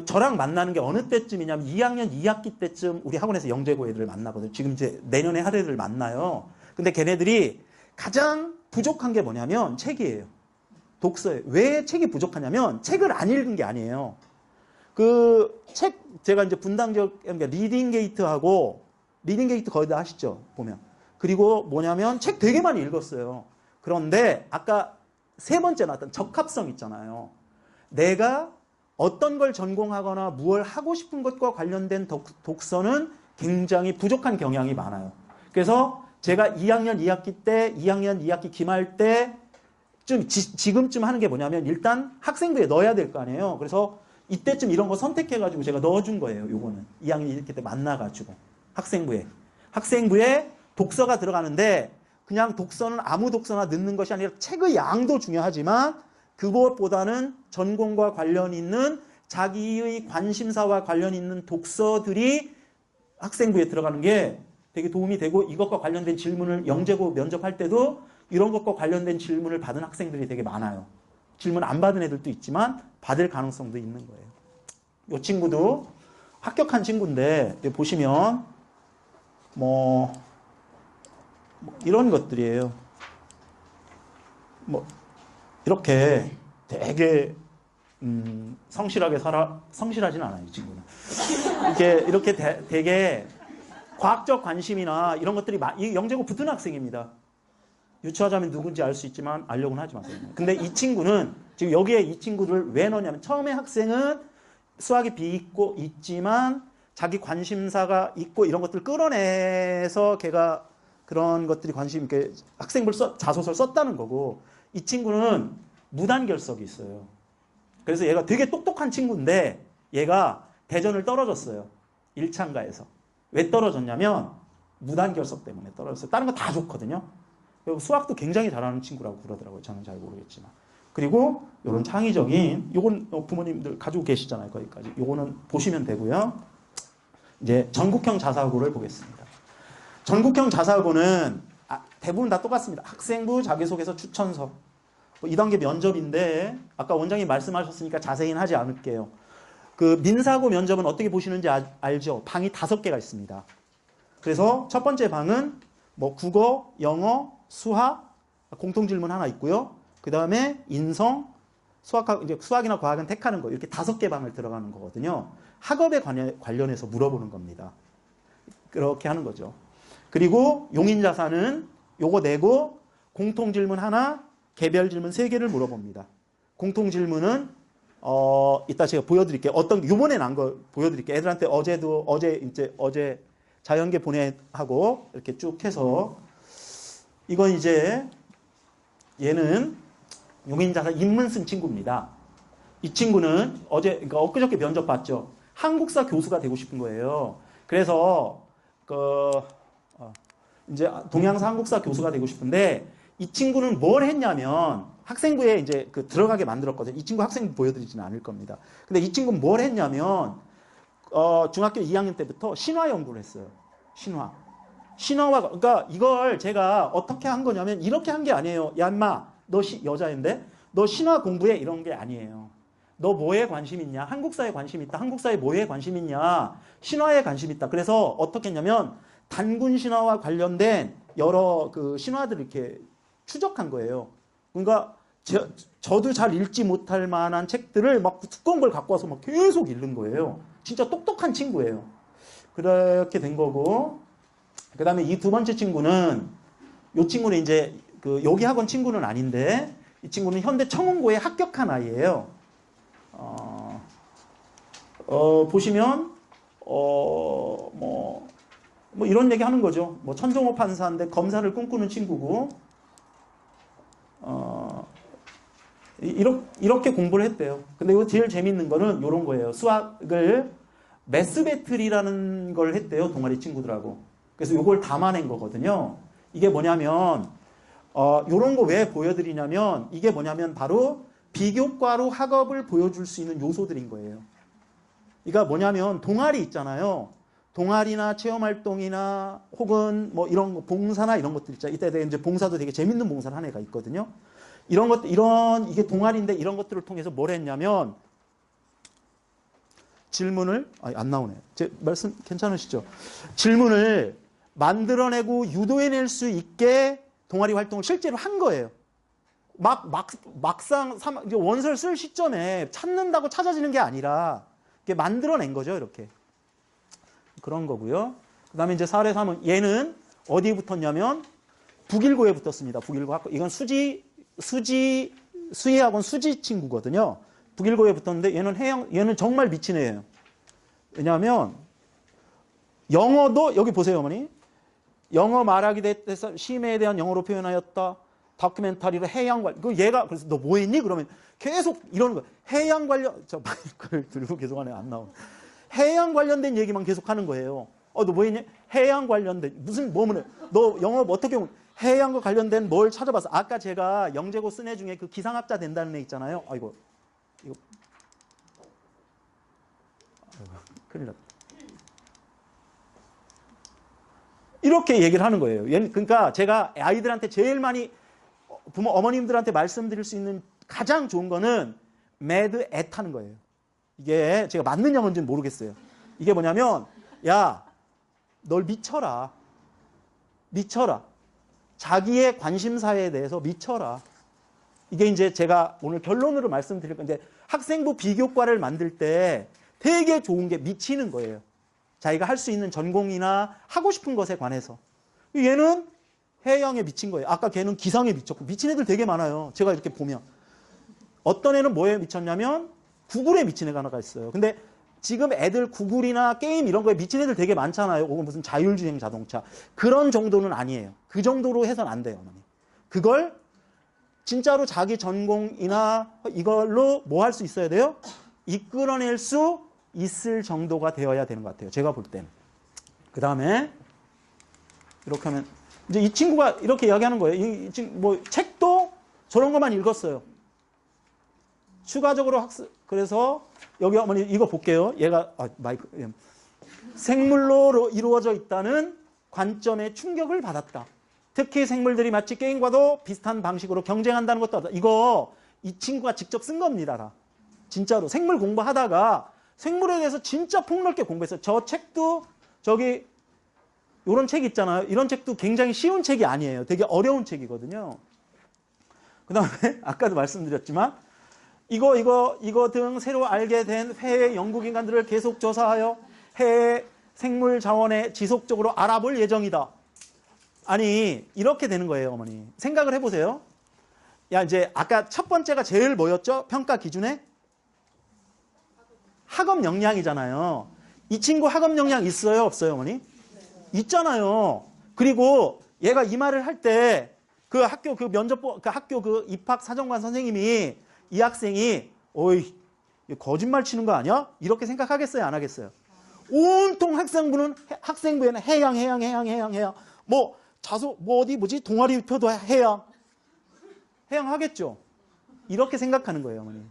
Speaker 5: 저랑 만나는 게 어느 때쯤이냐면 2학년 2학기 때쯤 우리 학원에서 영재고 애들을 만나거든요. 지금 이제 내년에 할 애들을 만나요. 근데 걔네들이 가장 부족한 게 뭐냐면 책이에요. 독서예요. 왜 책이 부족하냐면 책을 안 읽은 게 아니에요. 제가 이제 분당지역 그러니까 리딩 게이트하고 리딩 게이트 거의 다 하시죠. 보면. 그리고 뭐냐면 책 되게 많이 읽었어요. 그런데 아까 세 번째 나왔던 적합성 있잖아요. 내가 어떤 걸 전공하거나 무엇을 하고 싶은 것과 관련된 독서는 굉장히 부족한 경향이 많아요. 그래서 제가 2학년 2학기 때, 2학년 2학기 기말 때 지금쯤 하는 게 뭐냐면 일단 학생부에 넣어야 될 거 아니에요. 그래서 이때쯤 이런 거 선택해가지고 제가 넣어준 거예요. 요거는 2학년 2학기 때 만나가지고 학생부에 독서가 들어가는데 그냥 독서는 아무 독서나 넣는 것이 아니라 책의 양도 중요하지만 그것보다는 전공과 관련 있는 자기의 관심사와 관련 있는 독서들이 학생부에 들어가는 게 되게 도움이 되고 이것과 관련된 질문을 영재고 면접할 때도 이런 것과 관련된 질문을 받은 학생들이 되게 많아요. 질문 안 받은 애들도 있지만 받을 가능성도 있는 거예요. 이 친구도 합격한 친구인데 보시면 뭐 이런 것들이에요. 뭐 이렇게 되게 성실하진 않아요, 이 친구는. 이렇게 되게 과학적 관심이나 이런 것들이 이 영재고 붙은 학생입니다. 유추하자면 누군지 알 수 있지만 알려고는 하지 마세요. 근데 이 친구는 지금 여기에 이 친구를 왜 넣냐면 처음에 학생은 수학이 B 있고 있지만 자기 관심사가 있고 이런 것들을 끌어내서 걔가 그런 것들이 관심 있게 학생부 자소서를 썼다는 거고, 이 친구는 무단결석이 있어요. 그래서 얘가 되게 똑똑한 친구인데 얘가 대전을 떨어졌어요. 1차인가에서. 왜 떨어졌냐면 무단결석 때문에 떨어졌어요. 다른 거 다 좋거든요. 그리고 수학도 굉장히 잘하는 친구라고 그러더라고요. 저는 잘 모르겠지만. 그리고 이런 창의적인, 요건 부모님들 가지고 계시잖아요. 거기까지. 요거는 보시면 되고요. 이제 전국형 자사고를 보겠습니다. 전국형 자사고는 대부분 다 똑같습니다. 학생부 자기소개서 추천서. 2단계 면접인데 아까 원장님 말씀하셨으니까 자세히는 하지 않을게요. 그 민사고 면접은 어떻게 보시는지 알죠? 방이 5개가 있습니다. 그래서 첫 번째 방은 뭐 국어, 영어, 수학, 공통질문 하나 있고요. 그 다음에 인성, 이제 수학이나 과학은 택하는 거, 이렇게 5개 방을 들어가는 거거든요. 학업에 관련해서 물어보는 겁니다. 그렇게 하는 거죠. 그리고 용인자사는 요거 내고 공통질문 하나, 개별질문 3개를 물어봅니다. 공통질문은 이따 제가 보여드릴게요. 요번에 난 거 보여드릴게요. 애들한테 어제 자연계 보내하고 이렇게 쭉 해서, 이건 이제 얘는 용인자사 인문 쓴 친구입니다. 이 친구는 그러니까 엊그저께 면접 봤죠. 한국사 교수가 되고 싶은 거예요. 그래서 이제 동양사 한국사 교수가 되고 싶은데, 이 친구는 뭘 했냐면 학생부에 이제 들어가게 만들었거든요. 이 친구 학생부 보여드리지는 않을 겁니다. 근데 이 친구는 뭘 했냐면 중학교 2학년 때부터 신화 연구를 했어요. 신화와, 그러니까 이걸 제가 어떻게 한 거냐면 이렇게 한 게 아니에요. 야 인마, 너 여자인데 너 신화 공부해, 이런 게 아니에요. 너 뭐에 관심 있냐? 한국사에 관심 있다. 한국사에 뭐에 관심 있냐? 신화에 관심 있다. 그래서 어떻게 했냐면 단군 신화와 관련된 여러 신화들을 이렇게 추적한 거예요. 그러니까 저도 잘 읽지 못할 만한 책들을 막 두꺼운 걸 갖고 와서 막 계속 읽는 거예요. 진짜 똑똑한 친구예요. 그렇게 된 거고, 그 다음에 이 두 번째 친구는, 이 친구는 이제 여기 학원 친구는 아닌데, 이 친구는 현대 청운고에 합격한 아이예요. 보시면 뭐 이런 얘기 하는 거죠. 뭐 천종호 판사인데 검사를 꿈꾸는 친구고, 이렇게 공부를 했대요. 근데 이거 제일 재밌는 거는 이런 거예요. 수학을 매스 배틀이라는 걸 했대요. 동아리 친구들하고. 그래서 이걸 담아낸 거거든요. 이게 뭐냐면 이런 거 왜 보여드리냐면, 이게 뭐냐면 바로 비교과로 학업을 보여줄 수 있는 요소들인 거예요. 그러니까 뭐냐면 동아리 있잖아요. 동아리나 체험활동이나 혹은 뭐 이런 거, 봉사나 이런 것들 있잖아요. 이때 이제 봉사도 되게 재밌는 봉사를 한 애가 있거든요. 이게 동아리인데 이런 것들을 통해서 뭘 했냐면 질문을, 안 나오네. 제 말씀 괜찮으시죠? 질문을 만들어내고 유도해낼 수 있게 동아리 활동을 실제로 한 거예요. 막상 원서를 쓸 시점에 찾는다고 찾아지는 게 아니라 이렇게 만들어낸 거죠. 이렇게. 그런 거고요. 그 다음에 이제 사례 3은 얘는 어디에 붙었냐면 북일고에 붙었습니다. 북일고 학교. 이건 수의학원 수지 친구거든요. 북일고에 붙었는데 얘는 정말 미친 애예요. 왜냐하면 영어도, 여기 보세요 어머니. 영어 말하기 대해서 심해에 대한 영어로 표현하였다. 다큐멘터리로 해양 관련. 얘가 그래서 너 뭐 했니? 그러면 계속 이러는 거야. 해양 관련, 저 마이크를 들고 계속 하네, 안 나오네. 해양 관련된 얘기만 계속 하는 거예요. 너 뭐 했니? 해양 관련된, 너 영어 어떻게 해양과 관련된 뭘 찾아봤어? 아까 제가 영재고 쓴 애 중에 그 기상학자 된다는 애 있잖아요. 이거 큰일 났다. 이렇게 얘기를 하는 거예요. 그러니까 제가 아이들한테 제일 많이 어머님들한테 말씀드릴 수 있는 가장 좋은 거는 mad at 하는 거예요. 이게 제가 맞는 영어인지는 모르겠어요. 이게 뭐냐면, 야, 널 미쳐라. 자기의 관심사에 대해서 미쳐라. 이게 이제 제가 오늘 결론으로 말씀드릴 건데, 학생부 비교과를 만들 때 되게 좋은 게 미치는 거예요. 자기가 할 수 있는 전공이나 하고 싶은 것에 관해서. 얘는 해양에 미친 거예요. 아까 걔는 기상에 미쳤고, 미친 애들 되게 많아요. 제가 이렇게 보면. 어떤 애는 뭐에 미쳤냐면 구글에 미친 애가 하나가 있어요. 근데 지금 애들 구글이나 게임 이런 거에 미친 애들 되게 많잖아요. 혹은 무슨 자율주행 자동차. 그런 정도는 아니에요. 그 정도로 해서는 안 돼요. 어머니. 그걸 진짜로 자기 전공이나 이걸로 뭐 할 수 있어야 돼요? 이끌어낼 수 있을 정도가 되어야 되는 것 같아요. 제가 볼 때는. 그 다음에 이렇게 하면 이제 이 친구가 이렇게 이야기하는 거예요. 이 친구 뭐 책도 저런 것만 읽었어요. 추가적으로 학습. 그래서 여기 어머니 이거 볼게요. 얘가 마이크 생물로 이루어져 있다는 관점에 충격을 받았다. 특히 생물들이 마치 게임과도 비슷한 방식으로 경쟁한다는 것도 알았다. 이거 이 친구가 직접 쓴 겁니다. 다. 진짜로 생물 공부하다가 생물에 대해서 진짜 폭넓게 공부했어요. 저 책도 저기 이런 책 있잖아요. 이런 책도 굉장히 쉬운 책이 아니에요. 되게 어려운 책이거든요. 그 다음에 아까도 말씀드렸지만 이거 등 새로 알게 된 해외 연구기관들을 계속 조사하여 해외 생물 자원에 지속적으로 알아볼 예정이다. 아니 이렇게 되는 거예요. 어머니. 생각을 해보세요. 야 이제 아까 첫 번째가 제일 뭐였죠? 평가 기준에? 학업 역량이잖아요. 이 친구 학업 역량 있어요? 없어요? 어머니? 있잖아요. 그리고 얘가 이 말을 할 때 그 학교 그 면접 그 학교 그 입학 사정관 선생님이 이 학생이 어이 거짓말 치는 거 아니야? 이렇게 생각하겠어요? 안 하겠어요? 온통 학생부에는 해양 뭐 자소 뭐 어디 뭐지 동아리표도 해양 하겠죠. 이렇게 생각하는 거예요, 어머니.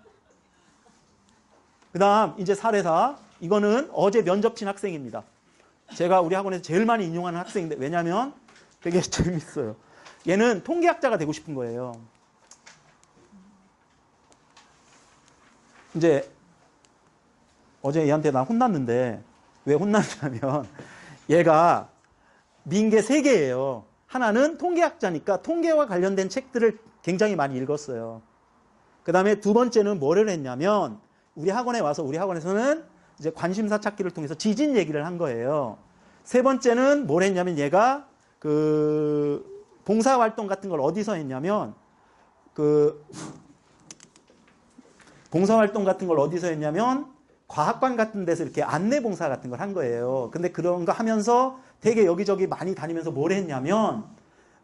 Speaker 5: 그다음 이제 사례사 이거는 어제 면접 친 학생입니다. 제가 우리 학원에서 제일 많이 인용하는 학생인데 왜냐하면 되게 재밌어요. 얘는 통계학자가 되고 싶은 거예요. 이제 어제 얘한테 나 혼났는데 왜 혼났냐면 얘가 민계 3개예요. 하나는 통계학자니까 통계와 관련된 책들을 굉장히 많이 읽었어요. 그 다음에 두 번째는 뭐를 했냐면 우리 학원에 와서 우리 학원에서는 이제 관심사 찾기를 통해서 지진 얘기를 한 거예요. 세 번째는 뭘 했냐면 얘가 그 봉사활동 같은 걸 어디서 했냐면 봉사활동 같은 걸 어디서 했냐면 과학관 같은 데서 이렇게 안내봉사 같은 걸 한 거예요. 근데 그런 거 하면서 되게 여기저기 많이 다니면서 뭘 했냐면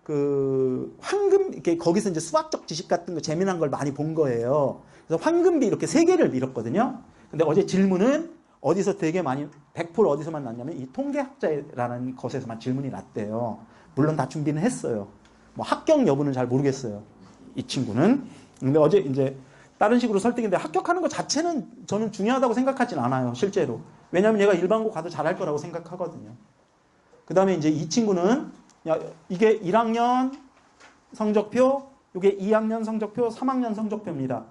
Speaker 5: 그 황금 이렇게 거기서 이제 수학적 지식 같은 거 재미난 걸 많이 본 거예요. 그래서 황금비 이렇게 3개를 밀었거든요. 근데 어제 질문은 어디서 되게 많이 100% 어디서만 났냐면 이 통계학자라는 것에서만 질문이 났대요. 물론 다 준비는 했어요. 뭐 합격 여부는 잘 모르겠어요. 이 친구는. 근데 어제 이제 다른 식으로 설득인데 합격하는 것 자체는 저는 중요하다고 생각하진 않아요. 실제로. 왜냐하면 얘가 일반고 가도 잘할 거라고 생각하거든요. 그 다음에 이제 이 친구는 야, 이게 1학년 성적표, 이게 2학년 성적표, 3학년 성적표입니다.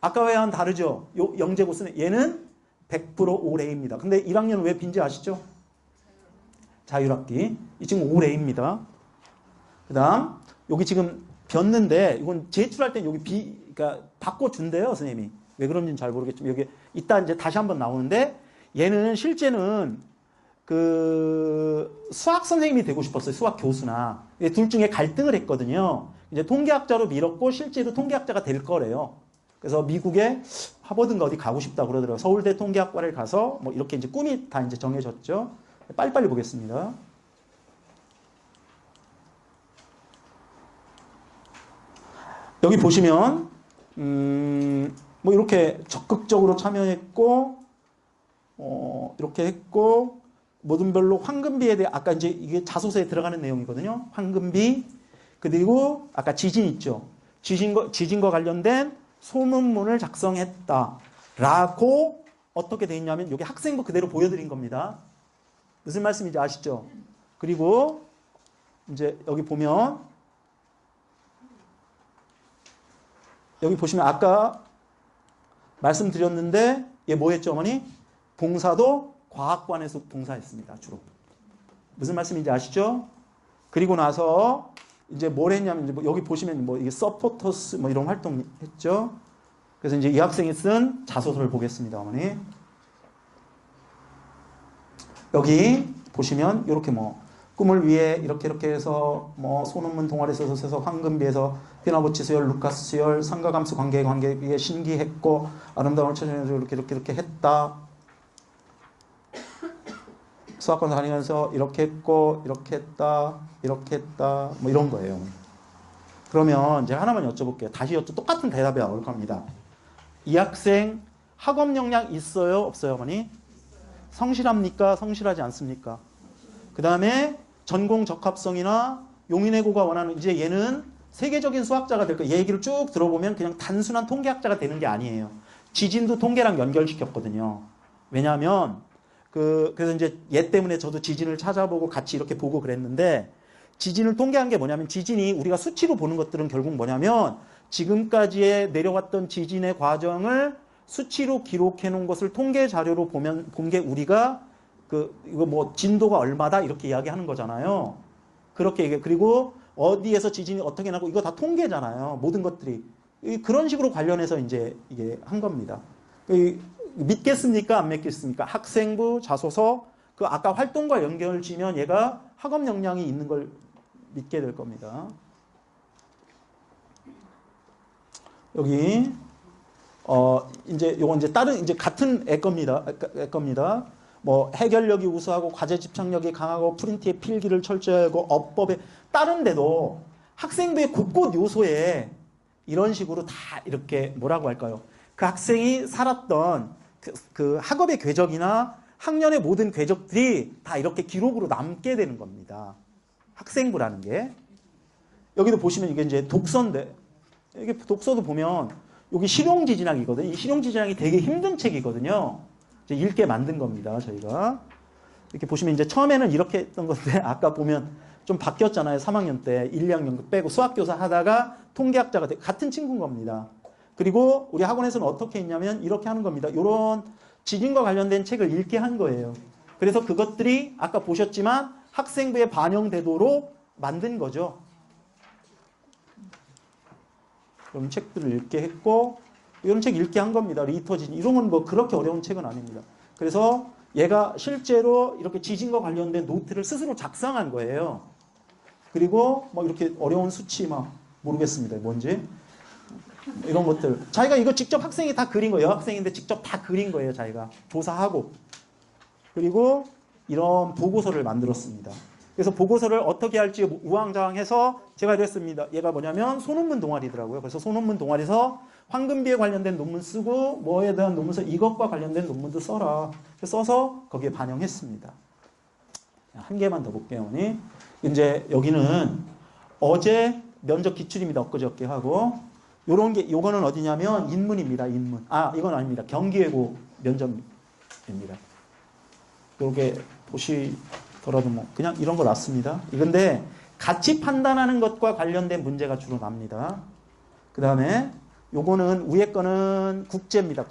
Speaker 5: 아까와는 다르죠? 요 영재고스는 얘는 100% 올해입니다. 근데 1학년은 왜 빈지 아시죠? 자율학기. 이 친구 올해입니다. 그 다음 여기 지금 변는데 이건 제출할 땐 여기 그러니까 바꿔준대요, 선생님이. 왜 그런지는 잘 모르겠지만 여기 이따 이제 다시 한번 나오는데 얘는 실제는 그 수학 선생님이 되고 싶었어요. 수학 교수나. 둘 중에 갈등을 했거든요. 이제 통계학자로 밀었고 실제로 통계학자가 될 거래요. 그래서 미국에 하버드인가 어디 가고 싶다 그러더라고요. 서울대 통계학과를 가서 뭐 이렇게 이제 꿈이 다 이제 정해졌죠. 빨리빨리 보겠습니다. 여기 보시면 뭐 이렇게 적극적으로 참여했고 이렇게 했고 모든 별로 황금비에 대해 아까 이제 이게 자소서에 들어가는 내용이거든요. 황금비 그리고 아까 지진 있죠. 지진과 관련된 소문문을 작성했다라고 어떻게 돼 있냐면 여기 학생부 그대로 보여드린 겁니다. 무슨 말씀인지 아시죠? 그리고 이제 여기 보면 여기 보시면 아까 말씀드렸는데 얘 뭐 했죠, 어머니? 봉사도 과학관에서 봉사했습니다, 주로. 무슨 말씀인지 아시죠? 그리고 나서 이제 뭘 했냐면, 이제 뭐 여기 보시면 뭐 이게 서포터스 뭐 이런 활동 했죠? 그래서 이제 이 학생이 쓴 자소서를 보겠습니다, 어머니. 여기 보시면 이렇게 뭐 꿈을 위해 이렇게 해서 뭐 소논문 동아리에서 써서 황금비에서 피나보치 수열, 루카스 수열, 상가감수 관계에 신기했고 아름다운 천연을 이렇게 했다. 수학권 다니면서 이렇게 했고 이렇게 했다 뭐 이런 거예요. 그러면 제가 하나만 여쭤볼게요. 다시 똑같은 대답이 나올 겁니다. 이 학생 학업 역량 있어요 없어요 어머니? 성실합니까 성실하지 않습니까? 그 다음에 전공 적합성이나 용인외고가 원하는 이제 얘는 세계적인 수학자가 될 거예요. 얘 얘기를 쭉 들어보면 그냥 단순한 통계학자가 되는 게 아니에요. 지진도 통계랑 연결시켰거든요. 왜냐하면 그래서 이제 얘 때문에 저도 지진을 찾아보고 같이 이렇게 보고 그랬는데 지진을 통계한 게 뭐냐면 지진이 우리가 수치로 보는 것들은 결국 뭐냐면 지금까지의 내려왔던 지진의 과정을 수치로 기록해 놓은 것을 통계 자료로 본 게 우리가 이거 뭐 진도가 얼마다 이렇게 이야기하는 거잖아요. 그렇게 얘기해. 그리고 어디에서 지진이 어떻게 나고 이거 다 통계잖아요. 모든 것들이 그런 식으로 관련해서 이제 이게 한 겁니다. 믿겠습니까? 안 믿겠습니까? 학생부 자소서 그 아까 활동과 연결지면 얘가 학업 역량이 있는 걸 믿게 될 겁니다. 여기 이제 요건 이제 다른 이제 같은 애 겁니다. 뭐 해결력이 우수하고 과제 집착력이 강하고 프린트에 필기를 철저히 하고 어법에 다른데도 학생부의 곳곳 요소에 이런 식으로 다 이렇게 뭐라고 할까요? 그 학생이 살았던 그 학업의 궤적이나 학년의 모든 궤적들이 다 이렇게 기록으로 남게 되는 겁니다. 학생부라는 게. 여기도 보시면 이게 이제 독서인데 이게 독서도 보면 여기 실용지진학이거든요. 이 실용지진학이 되게 힘든 책이거든요. 이제 읽게 만든 겁니다. 저희가. 이렇게 보시면 이제 처음에는 이렇게 했던 건데 아까 보면 좀 바뀌었잖아요. 3학년 때 1, 2학년 빼고 수학교사 하다가 통계학자가 같은 친구인 겁니다. 그리고 우리 학원에서는 어떻게 했냐면 이렇게 하는 겁니다. 이런 지진과 관련된 책을 읽게 한 거예요. 그래서 그것들이 아까 보셨지만 학생부에 반영되도록 만든 거죠. 그런 책들을 읽게 했고 이런 책 읽게 한 겁니다. 리터 지진 이런 건 뭐 그렇게 어려운 책은 아닙니다. 그래서 얘가 실제로 이렇게 지진과 관련된 노트를 스스로 작성한 거예요. 그리고 뭐 이렇게 어려운 수치 막 모르겠습니다. 뭔지 이런 것들 자기가 이거 직접 학생이 다 그린 거예요. 여학생인데 직접 다 그린 거예요. 자기가 조사하고 그리고 이런 보고서를 만들었습니다. 그래서 보고서를 어떻게 할지 우왕좌왕해서 제가 이랬습니다. 얘가 뭐냐면 소논문 동아리더라고요. 그래서 소논문 동아리에서 황금비에 관련된 논문 쓰고 뭐에 대한 논문 써 이것과 관련된 논문도 써라. 써서 거기에 반영했습니다. 한 개만 더 볼게요. 이제 여기는 어제 면접 기출입니다. 엊그저께 하고 요런 게 요거는 어디냐면 인문입니다. 인문. 이건 아닙니다. 경기외고 면접입니다. 요게 보시더라도 뭐 그냥 이런 거 놨습니다. 이건데 가치 판단하는 것과 관련된 문제가 주로 납니다. 그 다음에 요거는 위에 거는 국제입니다.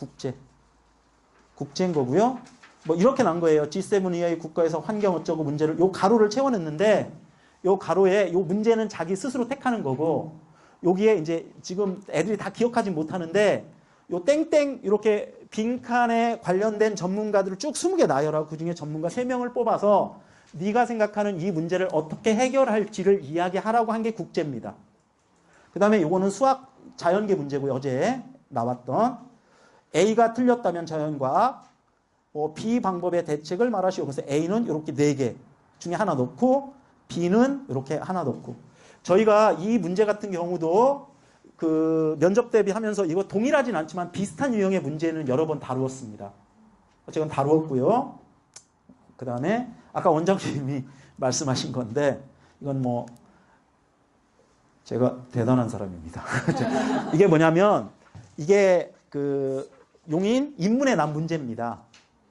Speaker 5: 국제인 거고요. 뭐 이렇게 난 거예요. G7 이하의 국가에서 환경 어쩌고 문제를 요 가로를 채워냈는데 요 가로에 요 문제는 자기 스스로 택하는 거고 여기에 이제 지금 애들이 다 기억하지 못하는데 요 땡땡 이렇게 빈칸에 관련된 전문가들을 쭉 20개 나열하고 그중에 전문가 3명을 뽑아서 네가 생각하는 이 문제를 어떻게 해결할지를 이야기하라고 한 게 국제입니다. 그 다음에 요거는 수학 자연계 문제고요. 어제 나왔던 A가 틀렸다면 자연과학 B 방법의 대책을 말하시오. 그래서 A는 이렇게 4개 중에 하나 넣고 B는 이렇게 하나 넣고 저희가 이 문제 같은 경우도 그 면접 대비하면서 이거 동일하진 않지만 비슷한 유형의 문제는 여러 번 다루었습니다. 어쨌든 다루었고요. 그 다음에 아까 원장님이 말씀하신 건데 이건 뭐 제가 대단한 사람입니다. 이게 뭐냐면 이게 그 용인 인문에 난 문제입니다.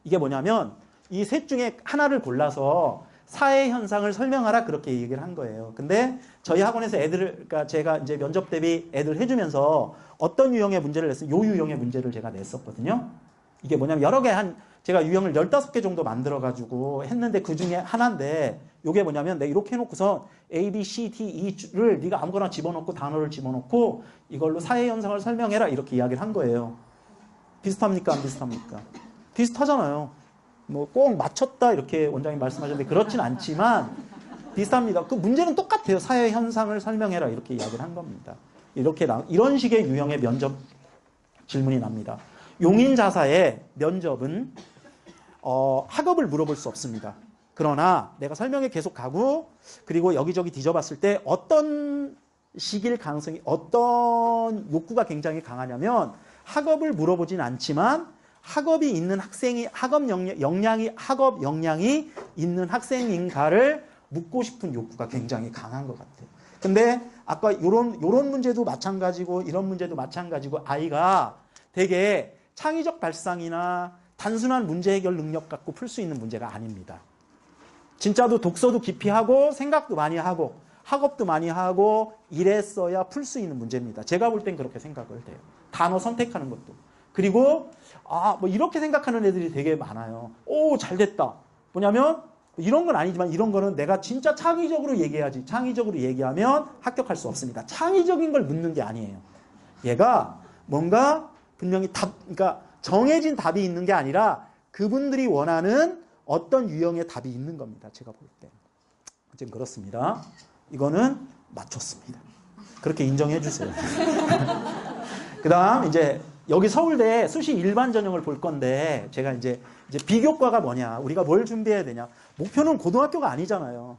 Speaker 5: 이게 뭐냐면 이 셋 중에 하나를 골라서 사회 현상을 설명하라 그렇게 얘기를 한 거예요. 근데 저희 학원에서 그러니까 제가 이제 면접 대비 애들 해주면서 어떤 유형의 문제를 냈어요? 요 유형의 문제를 제가 냈었거든요. 이게 뭐냐면 여러 개 제가 유형을 15개 정도 만들어가지고 했는데 그 중에 하나인데 요게 뭐냐면 내가 이렇게 해놓고서 A, B, C, D, E를 네가 아무거나 집어넣고 단어를 집어넣고 이걸로 사회 현상을 설명해라 이렇게 이야기를 한 거예요. 비슷합니까? 안 비슷합니까? 비슷하잖아요. 뭐 꼭 맞췄다 이렇게 원장님 말씀하셨는데 그렇진 않지만 비슷합니다. 그 문제는 똑같아요. 사회 현상을 설명해라 이렇게 이야기를 한 겁니다. 이런 식의 유형의 면접 질문이 납니다. 용인 자사의 면접은 학업을 물어볼 수 없습니다. 그러나 내가 설명에 계속 가고 그리고 여기저기 뒤져봤을 때 어떤 시기일 가능성이 어떤 욕구가 굉장히 강하냐면 학업을 물어보진 않지만 학업이 있는 학생이 학업 역량이 있는 학생인가를 묻고 싶은 욕구가 굉장히 강한 것 같아요. 근데 아까 요런 문제도 마찬가지고 이런 문제도 마찬가지고 아이가 되게 창의적 발상이나 단순한 문제 해결 능력 갖고 풀 수 있는 문제가 아닙니다. 진짜도 독서도 깊이 하고 생각도 많이 하고 학업도 많이 하고 이랬어야 풀 수 있는 문제입니다. 제가 볼 땐 그렇게 생각을 해요. 단어 선택하는 것도. 그리고 뭐 이렇게 생각하는 애들이 되게 많아요. 오, 잘 됐다. 뭐냐면 이런 건 아니지만 이런 거는 내가 진짜 창의적으로 얘기해야지. 창의적으로 얘기하면 합격할 수 없습니다. 창의적인 걸 묻는 게 아니에요. 얘가 뭔가 분명히 그러니까 정해진 답이 있는 게 아니라 그분들이 원하는 어떤 유형의 답이 있는 겁니다. 제가 볼 때. 어쨌든 그렇습니다. 이거는 맞췄습니다. 그렇게 인정해 주세요. 그 다음 이제 여기 서울대 수시 일반 전형을 볼 건데 제가 이제 비교과가 뭐냐, 우리가 뭘 준비해야 되냐. 목표는 고등학교가 아니잖아요.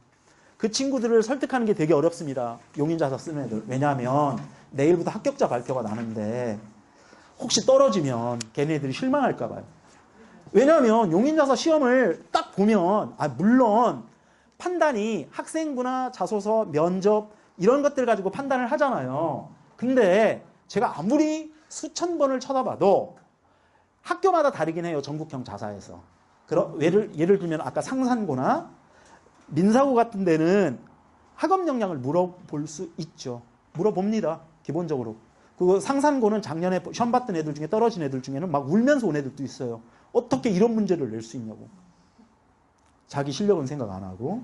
Speaker 5: 그 친구들을 설득하는 게 되게 어렵습니다. 용인자사 쓰는 애들. 왜냐하면 내일부터 합격자 발표가 나는데 혹시 떨어지면 걔네들이 실망할까 봐요. 왜냐하면 용인자사 시험을 딱 보면 물론 판단이 학생부나 자소서, 면접 이런 것들 가지고 판단을 하잖아요. 근데 제가 아무리 수천 번을 쳐다봐도 학교마다 다르긴 해요. 전국형 자사에서. 예를 들면 아까 상산고나 민사고 같은 데는 학업 역량을 물어볼 수 있죠. 물어봅니다. 기본적으로. 그 상산고는 작년에 시험 봤던 애들 중에 떨어진 애들 중에는 막 울면서 온 애들도 있어요. 어떻게 이런 문제를 낼 수 있냐고. 자기 실력은 생각 안 하고.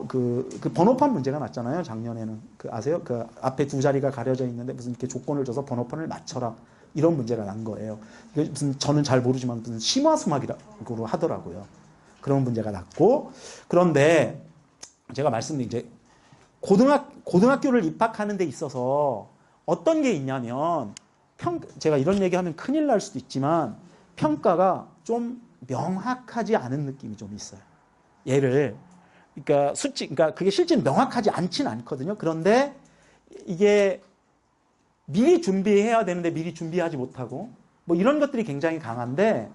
Speaker 5: 그 번호판 문제가 났잖아요. 작년에는. 아세요? 그 앞에 두 자리가 가려져 있는데 무슨 이렇게 조건을 줘서 번호판을 맞춰라. 이런 문제가 난 거예요. 이게 무슨 저는 잘 모르지만 무슨 심화수막이라고 하더라고요. 그런 문제가 났고. 그런데 제가 말씀드린 이제 고등학교를 입학하는 데 있어서 어떤 게 있냐면 제가 이런 얘기하면 큰일 날 수도 있지만 평가가 좀 명확하지 않은 느낌이 좀 있어요. 그러니까 그게 실제는 명확하지 않진 않거든요. 그런데 이게 미리 준비해야 되는데 미리 준비하지 못하고 뭐 이런 것들이 굉장히 강한데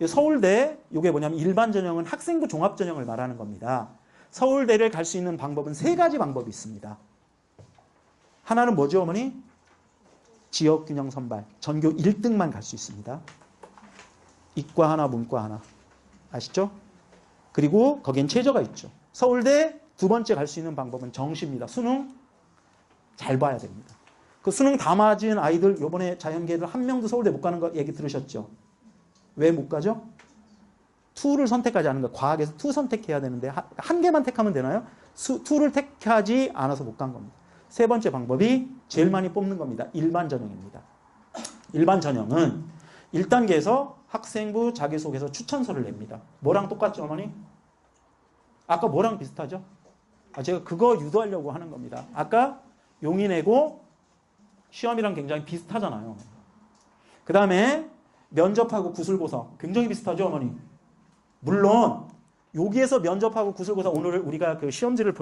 Speaker 5: 서울대 이게 뭐냐면 일반 전형은 학생부 종합 전형을 말하는 겁니다. 서울대를 갈 수 있는 방법은 3가지 방법이 있습니다. 하나는 뭐죠, 어머니? 지역균형 선발. 전교 1등만 갈 수 있습니다. 이과 하나, 문과 하나. 아시죠? 그리고 거기엔 최저가 있죠. 서울대 2번째 갈 수 있는 방법은 정시입니다. 수능 잘 봐야 됩니다. 그 수능 다 맞은 아이들 요번에 자연계를 한 명도 서울대 못 가는 거 얘기 들으셨죠? 왜 못 가죠? 2를 선택하지 않은 거. 과학에서 2 선택해야 되는데 한 개만 택하면 되나요? 2를 택하지 않아서 못 간 겁니다. 3번째 방법이 제일 많이 뽑는 겁니다. 일반 전형입니다. 일반 전형은 1단계에서 학생부 자기소개서 추천서를 냅니다. 뭐랑 똑같죠, 어머니? 아까 뭐랑 비슷하죠? 제가 그거 유도하려고 하는 겁니다. 아까 용인외고 시험이랑 굉장히 비슷하잖아요. 그 다음에 면접하고 구술고사 굉장히 비슷하죠, 어머니? 물론 여기에서 면접하고 구술고사 오늘 우리가 그 시험지를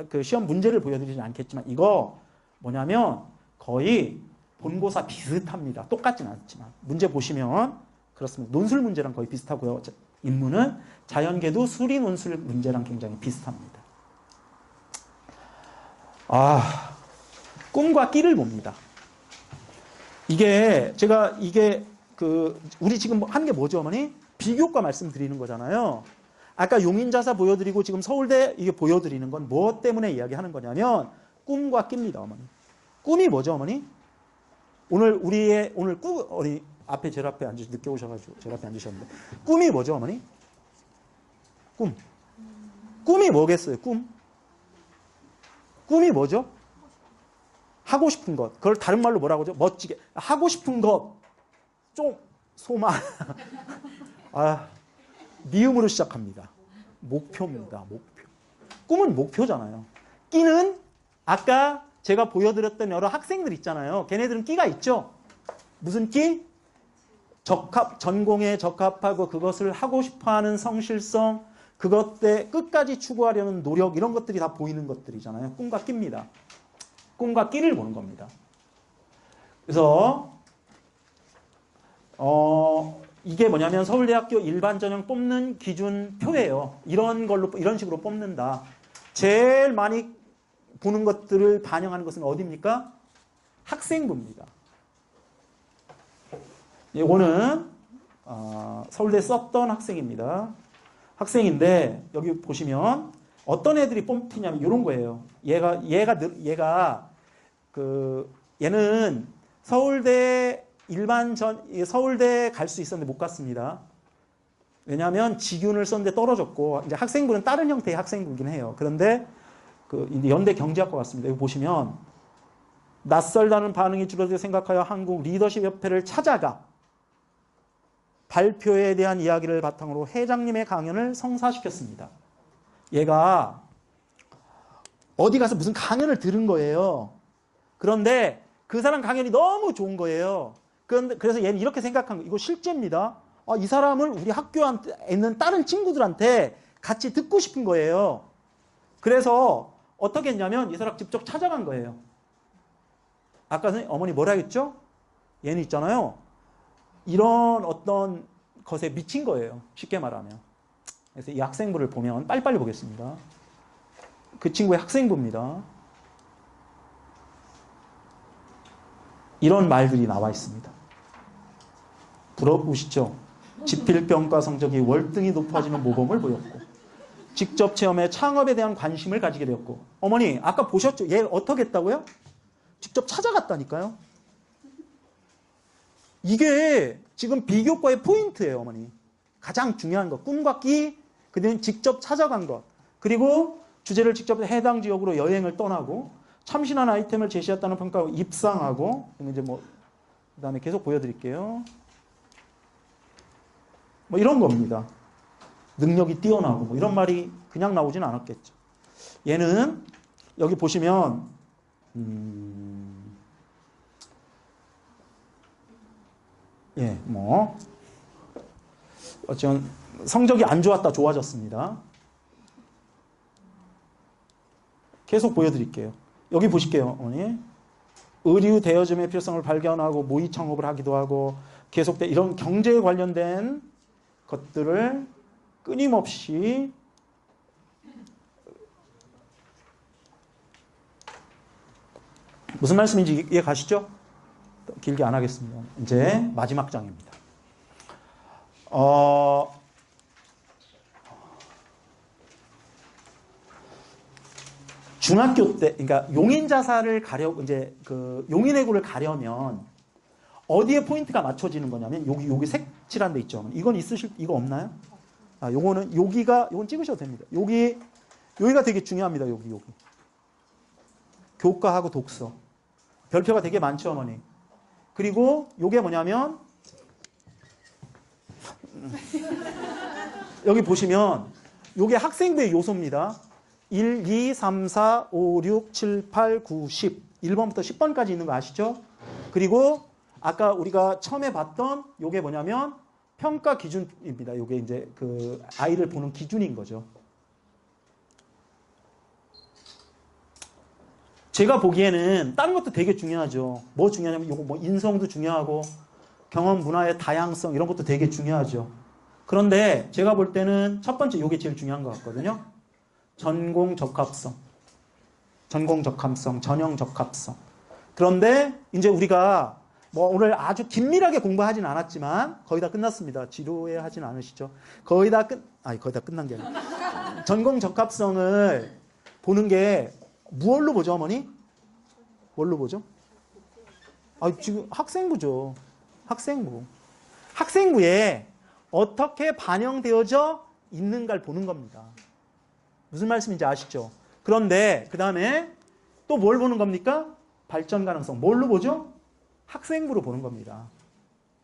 Speaker 5: 그 시험 문제를 보여드리진 않겠지만 이거 뭐냐면 거의 본고사 비슷합니다. 똑같진 않지만 문제 보시면 그렇습니다. 논술 문제랑 거의 비슷하고요. 인문은 자연계도 수리 논술 문제랑 굉장히 비슷합니다. 꿈과 끼를 봅니다. 이게 우리 지금 한 게 뭐죠, 어머니? 비교과 말씀드리는 거잖아요. 아까 용인자사 보여드리고 지금 서울대 이게 보여드리는 건 무엇 때문에 이야기하는 거냐면 꿈과 끼입니다, 어머니. 꿈이 뭐죠, 어머니? 오늘 어디 앞에 제일 앞에 늦게 오셔가지고 제일 앞에 앉으셨는데 꿈이 뭐죠, 어머니? 꿈이 뭐겠어요? 꿈이 뭐죠? 하고 싶은 것. 그걸 다른 말로 뭐라고 하죠? 멋지게 하고 싶은 것. 좀 소망. 미음으로 시작합니다. 목표입니다. 목표. 꿈은 목표잖아요. 끼는 아까 제가 보여드렸던 여러 학생들 있잖아요. 걔네들은 끼가 있죠. 무슨 끼? 전공에 적합하고 그것을 하고 싶어하는 성실성, 그것 때 끝까지 추구하려는 노력 이런 것들이 다 보이는 것들이잖아요. 꿈과 끼입니다. 꿈과 끼를 보는 겁니다. 그래서 이게 뭐냐면 서울대학교 일반 전형 뽑는 기준표예요. 이런 식으로 뽑는다. 제일 많이 보는 것들을 반영하는 것은 어디입니까? 학생부입니다. 이거는 서울대에 썼던 학생입니다. 학생인데 여기 보시면 어떤 애들이 뽑히냐면 이런 거예요. 얘는 서울대 서울대 갈 수 있었는데 못 갔습니다. 왜냐하면 직윤을 썼는데 떨어졌고 이제 학생부는 다른 형태의 학생부긴 해요. 그런데 연대 경제학과 같습니다. 여기 보시면 낯설다는 반응이 줄어들 생각하여 한국 리더십 협회를 찾아가 발표에 대한 이야기를 바탕으로 회장님의 강연을 성사시켰습니다. 얘가 어디 가서 무슨 강연을 들은 거예요. 그런데 그 사람 강연이 너무 좋은 거예요. 그래서 얘는 이렇게 생각한 거예요. 이거 실제입니다. 이 사람을 우리 학교에 있는 다른 친구들한테 같이 듣고 싶은 거예요. 그래서 어떻게 했냐면 이 사람 직접 찾아간 거예요. 아까 어머니 뭐라 했죠? 얘는 있잖아요. 이런 어떤 것에 미친 거예요. 쉽게 말하면. 그래서 이 학생부를 보면 빨리빨리 보겠습니다. 그 친구의 학생부입니다. 이런 말들이 나와 있습니다. 부러우시죠? 지필평가 성적이 월등히 높아지는 모범을 보였고 직접 체험에 창업에 대한 관심을 가지게 되었고 어머니 아까 보셨죠? 얘 어떻게 했다고요? 직접 찾아갔다니까요. 이게 지금 비교과의 포인트예요, 어머니. 가장 중요한 것. 꿈과 끼, 그다음에 직접 찾아간 것. 그리고 주제를 직접 해당 지역으로 여행을 떠나고 참신한 아이템을 제시했다는 평가로 입상하고 이제 그다음에 계속 보여드릴게요. 이런 겁니다. 능력이 뛰어나고 이런 말이 그냥 나오진 않았겠죠. 얘는 여기 보시면 어쨌든 성적이 안 좋았다 좋아졌습니다. 계속 보여드릴게요. 여기 보실게요, 어머니. 의류 대여점의 필요성을 발견하고 모의 창업을 하기도 하고 계속된 이런 경제에 관련된 것들을 끊임없이 무슨 말씀인지 이해 가시죠? 길게 안 하겠습니다. 이제 마지막 장입니다. 중학교 때, 그러니까 용인 자사를 이제 용인외고를 가려면 어디에 포인트가 맞춰지는 거냐면 여기 색칠한 데 있죠. 이건 이거 없나요? 이건 찍으셔도 됩니다. 여기가 되게 중요합니다. 여기. 교과하고 독서. 별표가 되게 많죠, 어머니. 그리고 요게 뭐냐면 여기 보시면 요게 학생부의 요소입니다. 1, 2, 3, 4, 5, 6, 7, 8, 9, 10. 1번부터 10번까지 있는 거 아시죠? 그리고 아까 우리가 처음에 봤던 요게 뭐냐면 평가 기준입니다. 요게 이제 그 아이를 보는 기준인 거죠. 제가 보기에는 다른 것도 되게 중요하죠. 뭐 중요하냐면 요거 인성도 중요하고 경험 문화의 다양성 이런 것도 되게 중요하죠. 그런데 제가 볼 때는 첫 번째 요게 제일 중요한 것 같거든요. 전공 적합성, 전형 적합성. 그런데 이제 우리가 오늘 아주 긴밀하게 공부하진 않았지만 거의 다 끝났습니다. 지루해 하진 않으시죠? 거의 다 끝난 게 아니라 전공 적합성을 보는 게 무얼로 보죠, 어머니? 뭘로 보죠? 지금 학생부죠. 학생부에 어떻게 반영되어져 있는가를 보는 겁니다. 무슨 말씀인지 아시죠? 그런데 그 다음에 또 뭘 보는 겁니까? 발전 가능성. 뭘로 보죠? 학생부로 보는 겁니다.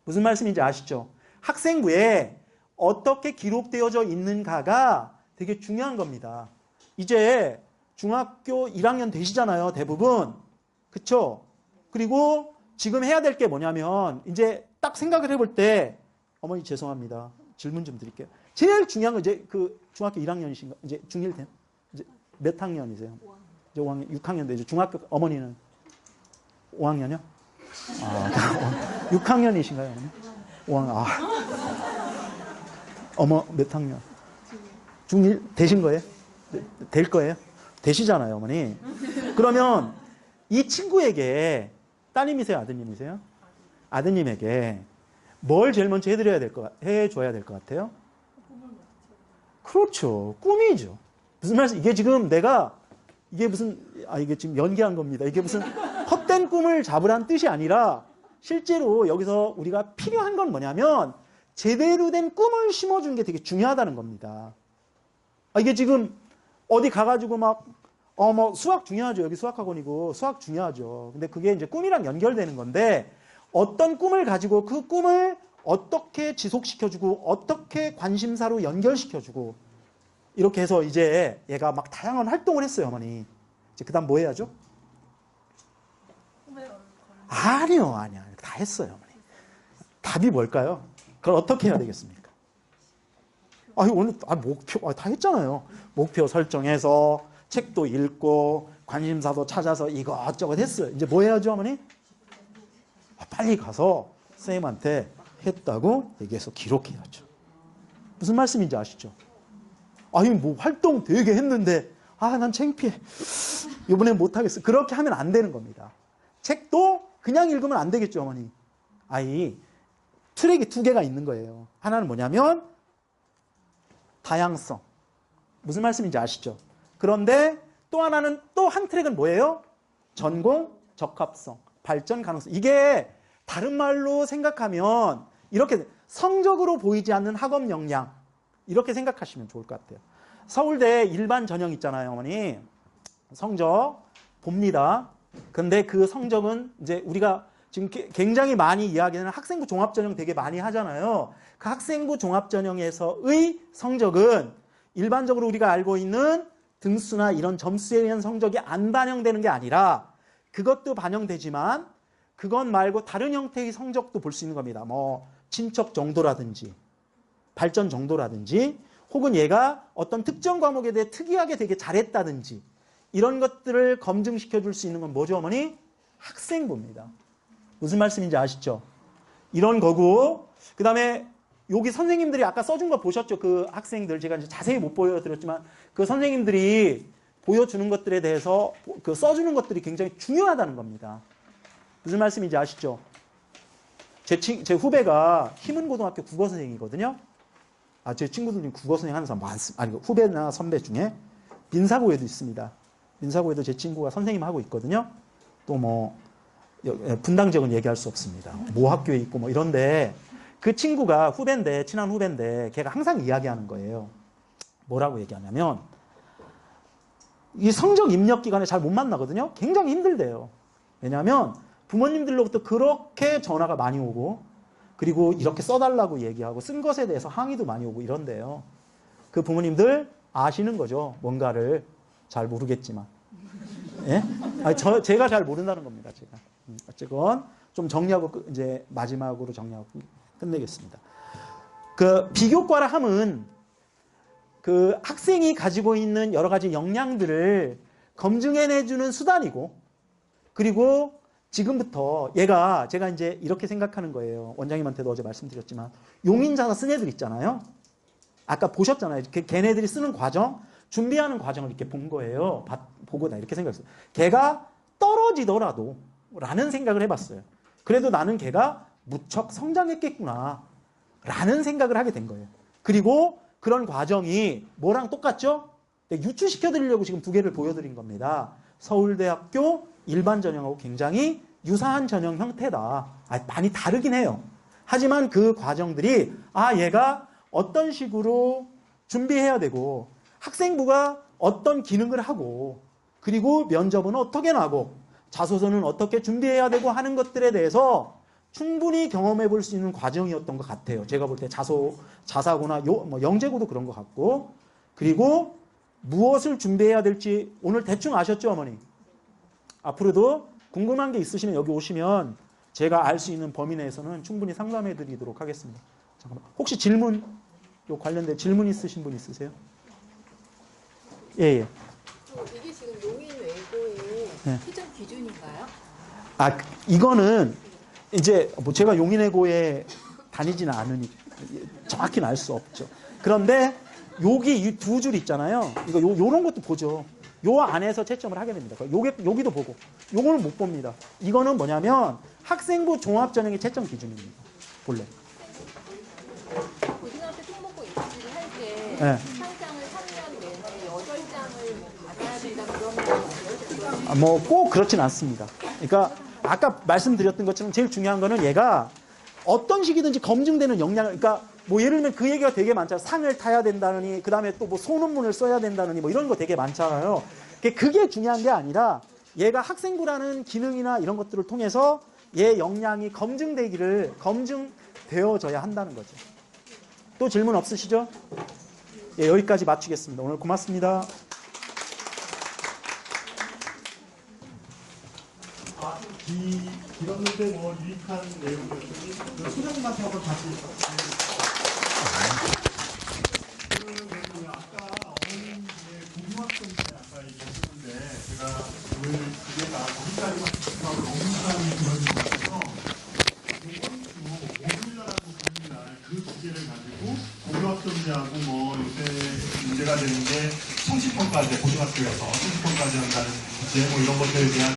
Speaker 5: 무슨 말씀인지 아시죠? 학생부에 어떻게 기록되어져 있는가가 되게 중요한 겁니다. 이제 중학교 1학년 되시잖아요, 대부분. 그쵸? 그리고 지금 해야 될 게 뭐냐면, 이제 딱 생각을 해볼 때, 어머니 죄송합니다. 질문 좀 드릴게요. 제일 중요한 건 이제 그 중학교 1학년이신가? 이제 중1 된? 이제 몇 학년이세요? 이제 5학년, 6학년인데 이제 중학교 어머니는 5학년이요? 아, 6학년이신가요, 어머니? 5학년. 아. 어머 몇 학년? 중1 되신 거예요? 될 거예요? 되시잖아요, 어머니. 그러면 이 친구에게 따님이세요, 아드님이세요? 아드님에게 뭘 제일 먼저 해줘야 될 것 같아요? 그렇죠. 꿈이죠. 무슨 말씀? 이게 지금 내가 이게 무슨 이게 지금 연기한 겁니다. 이게 무슨 헛된 꿈을 잡으라는 뜻이 아니라 실제로 여기서 우리가 필요한 건 뭐냐면 제대로 된 꿈을 심어주는 게 되게 중요하다는 겁니다. 이게 지금 어디 가가지고 막 뭐 수학 중요하죠. 여기 수학학원이고 수학 중요하죠. 근데 그게 이제 꿈이랑 연결되는 건데 어떤 꿈을 가지고 그 꿈을 어떻게 지속시켜주고 어떻게 관심사로 연결시켜주고 이렇게 해서 이제 얘가 막 다양한 활동을 했어요, 어머니. 이제 그다음 뭐 해야죠? 아니요. 다 했어요, 어머니. 답이 뭘까요? 그걸 어떻게 해야 되겠습니까? 오늘 목표 다 했잖아요. 목표 설정해서 책도 읽고 관심사도 찾아서 이것저것 했어요. 이제 뭐 해야죠, 어머니? 빨리 가서 선생님한테 했다고 얘기해서 기록해야죠. 무슨 말씀인지 아시죠? 뭐 활동 되게 했는데 난 창피해. 이번엔 못하겠어. 그렇게 하면 안 되는 겁니다. 책도 그냥 읽으면 안 되겠죠, 어머니. 트랙이 두 개가 있는 거예요. 하나는 뭐냐면 다양성. 무슨 말씀인지 아시죠? 그런데 또 하나는 또 한 트랙은 뭐예요? 전공, 적합성, 발전 가능성. 이게 다른 말로 생각하면 이렇게 성적으로 보이지 않는 학업 역량 이렇게 생각하시면 좋을 것 같아요. 서울대 일반 전형 있잖아요, 어머니. 성적 봅니다. 근데 그 성적은 이제 우리가 지금 굉장히 많이 이야기하는 학생부 종합전형 되게 많이 하잖아요. 그 학생부 종합전형에서의 성적은 일반적으로 우리가 알고 있는 등수나 이런 점수에 의한 성적이 안 반영되는 게 아니라 그것도 반영되지만 그것 말고 다른 형태의 성적도 볼 수 있는 겁니다. 뭐 친척 정도라든지 발전 정도라든지 혹은 얘가 어떤 특정 과목에 대해 특이하게 되게 잘했다든지 이런 것들을 검증시켜 줄 수 있는 건 뭐죠, 어머니? 학생부입니다. 무슨 말씀인지 아시죠? 이런 거고 그 다음에 여기 선생님들이 아까 써준 거 보셨죠? 그 학생들 제가 이제 자세히 못 보여드렸지만 그 선생님들이 보여주는 것들에 대해서 그 써주는 것들이 굉장히 중요하다는 겁니다. 무슨 말씀인지 아시죠? 제 후배가 희문고등학교 국어선생이거든요. 제 친구들 중에 국어선생 하는 사람 많습니다. 후배나 선배 중에 민사고에도 있습니다. 민사고에도 제 친구가 선생님 하고 있거든요. 또 뭐 분당 지역은 얘기할 수 없습니다. 모 학교에 있고 뭐 이런데 그 친구가 후배인데 친한 후배인데 걔가 항상 이야기하는 거예요. 뭐라고 얘기하냐면 이 성적 입력 기간에 잘 못 만나거든요. 굉장히 힘들대요. 왜냐하면 부모님들로부터 그렇게 전화가 많이 오고 그리고 이렇게 써달라고 얘기하고 쓴 것에 대해서 항의도 많이 오고 이런데요. 그 부모님들 아시는 거죠. 뭔가를 잘 모르겠지만. 예? 제가 잘 모른다는 겁니다. 제가. 어쨌건 좀 정리하고 이제 마지막으로 정리하고 끝내겠습니다. 그 비교과라 함은 그 학생이 가지고 있는 여러 가지 역량들을 검증해내주는 수단이고 그리고 지금부터 제가 이제 이렇게 생각하는 거예요. 원장님한테도 어제 말씀드렸지만 용인자사 쓴 애들 있잖아요. 아까 보셨잖아요. 걔네들이 쓰는 과정, 준비하는 과정을 이렇게 본 거예요. 보고 나 이렇게 생각했어요. 걔가 떨어지더라도 라는 생각을 해봤어요. 그래도 나는 걔가 무척 성장했겠구나 라는 생각을 하게 된 거예요. 그리고 그런 과정이 뭐랑 똑같죠? 유추시켜드리려고 지금 두 개를 보여드린 겁니다. 서울대학교 일반 전형하고 굉장히 유사한 전형 형태다. 많이 다르긴 해요. 하지만 그 과정들이 얘가 어떤 식으로 준비해야 되고 학생부가 어떤 기능을 하고 그리고 면접은 어떻게 나고 자소서는 어떻게 준비해야 되고 하는 것들에 대해서 충분히 경험해 볼 수 있는 과정이었던 것 같아요. 제가 볼 때 자사고나 영재고도 그런 것 같고 그리고 무엇을 준비해야 될지 오늘 대충 아셨죠, 어머니? 앞으로도 궁금한 게 있으시면 여기 오시면 제가 알 수 있는 범위 내에서는 충분히 상담해 드리도록 하겠습니다. 잠깐만. 혹시 질문 요 관련된 질문 있으신 분 있으세요? 예, 예.
Speaker 6: 이게 지금 용인 외고의
Speaker 5: 네.
Speaker 6: 최종 기준인가요?
Speaker 5: 아, 이거는 이제 뭐 제가 용인외고에 다니지는 않으니 정확히는 알 수 없죠. 그런데 여기 이 두 줄 있잖아요. 이거 요런 것도 보죠. 요 안에서 채점을 하게 됩니다. 여기도 보고. 요거는 못 봅니다. 이거는 뭐냐면 학생부 종합전형의 채점 기준입니다. 본래.
Speaker 6: 고등학교 특목고 입시를 할 때
Speaker 5: 네.
Speaker 6: 한 장을 3년 내내 8장을 받아야 된다 그러면
Speaker 5: 아, 뭐 꼭 그렇진 않습니다. 그러니까 아까 말씀드렸던 것처럼 제일 중요한 거는 얘가 어떤 식이든지 검증되는 역량을, 그러니까 뭐 예를 들면 그 얘기가 되게 많잖아요. 상을 타야 된다느니, 그 다음에 또 뭐 소논문을 써야 된다느니, 뭐 이런 거 되게 많잖아요. 그게 중요한 게 아니라 얘가 학생부라는 기능이나 이런 것들을 통해서 얘 역량이 검증되어져야 한다는 거죠. 또 질문 없으시죠? 예, 여기까지 마치겠습니다. 오늘 고맙습니다.
Speaker 1: 길었는데 뭐 유익한 내용이었으니 소장님한테 한번 다시. 아까 어머님의 고등학생 때 아까 얘기하셨는데 제가 오늘 그게 다 거기까지만 집중하고 너무 사람이 그런 있어서 이번 주 목요일날하고 금요일날 그 주제를 가지고 고등학생들하고 뭐 요새 문제가 되는 게 성취평가제 고등학교에서 성취평가제 한다는 주제 뭐 이런 것들에 대한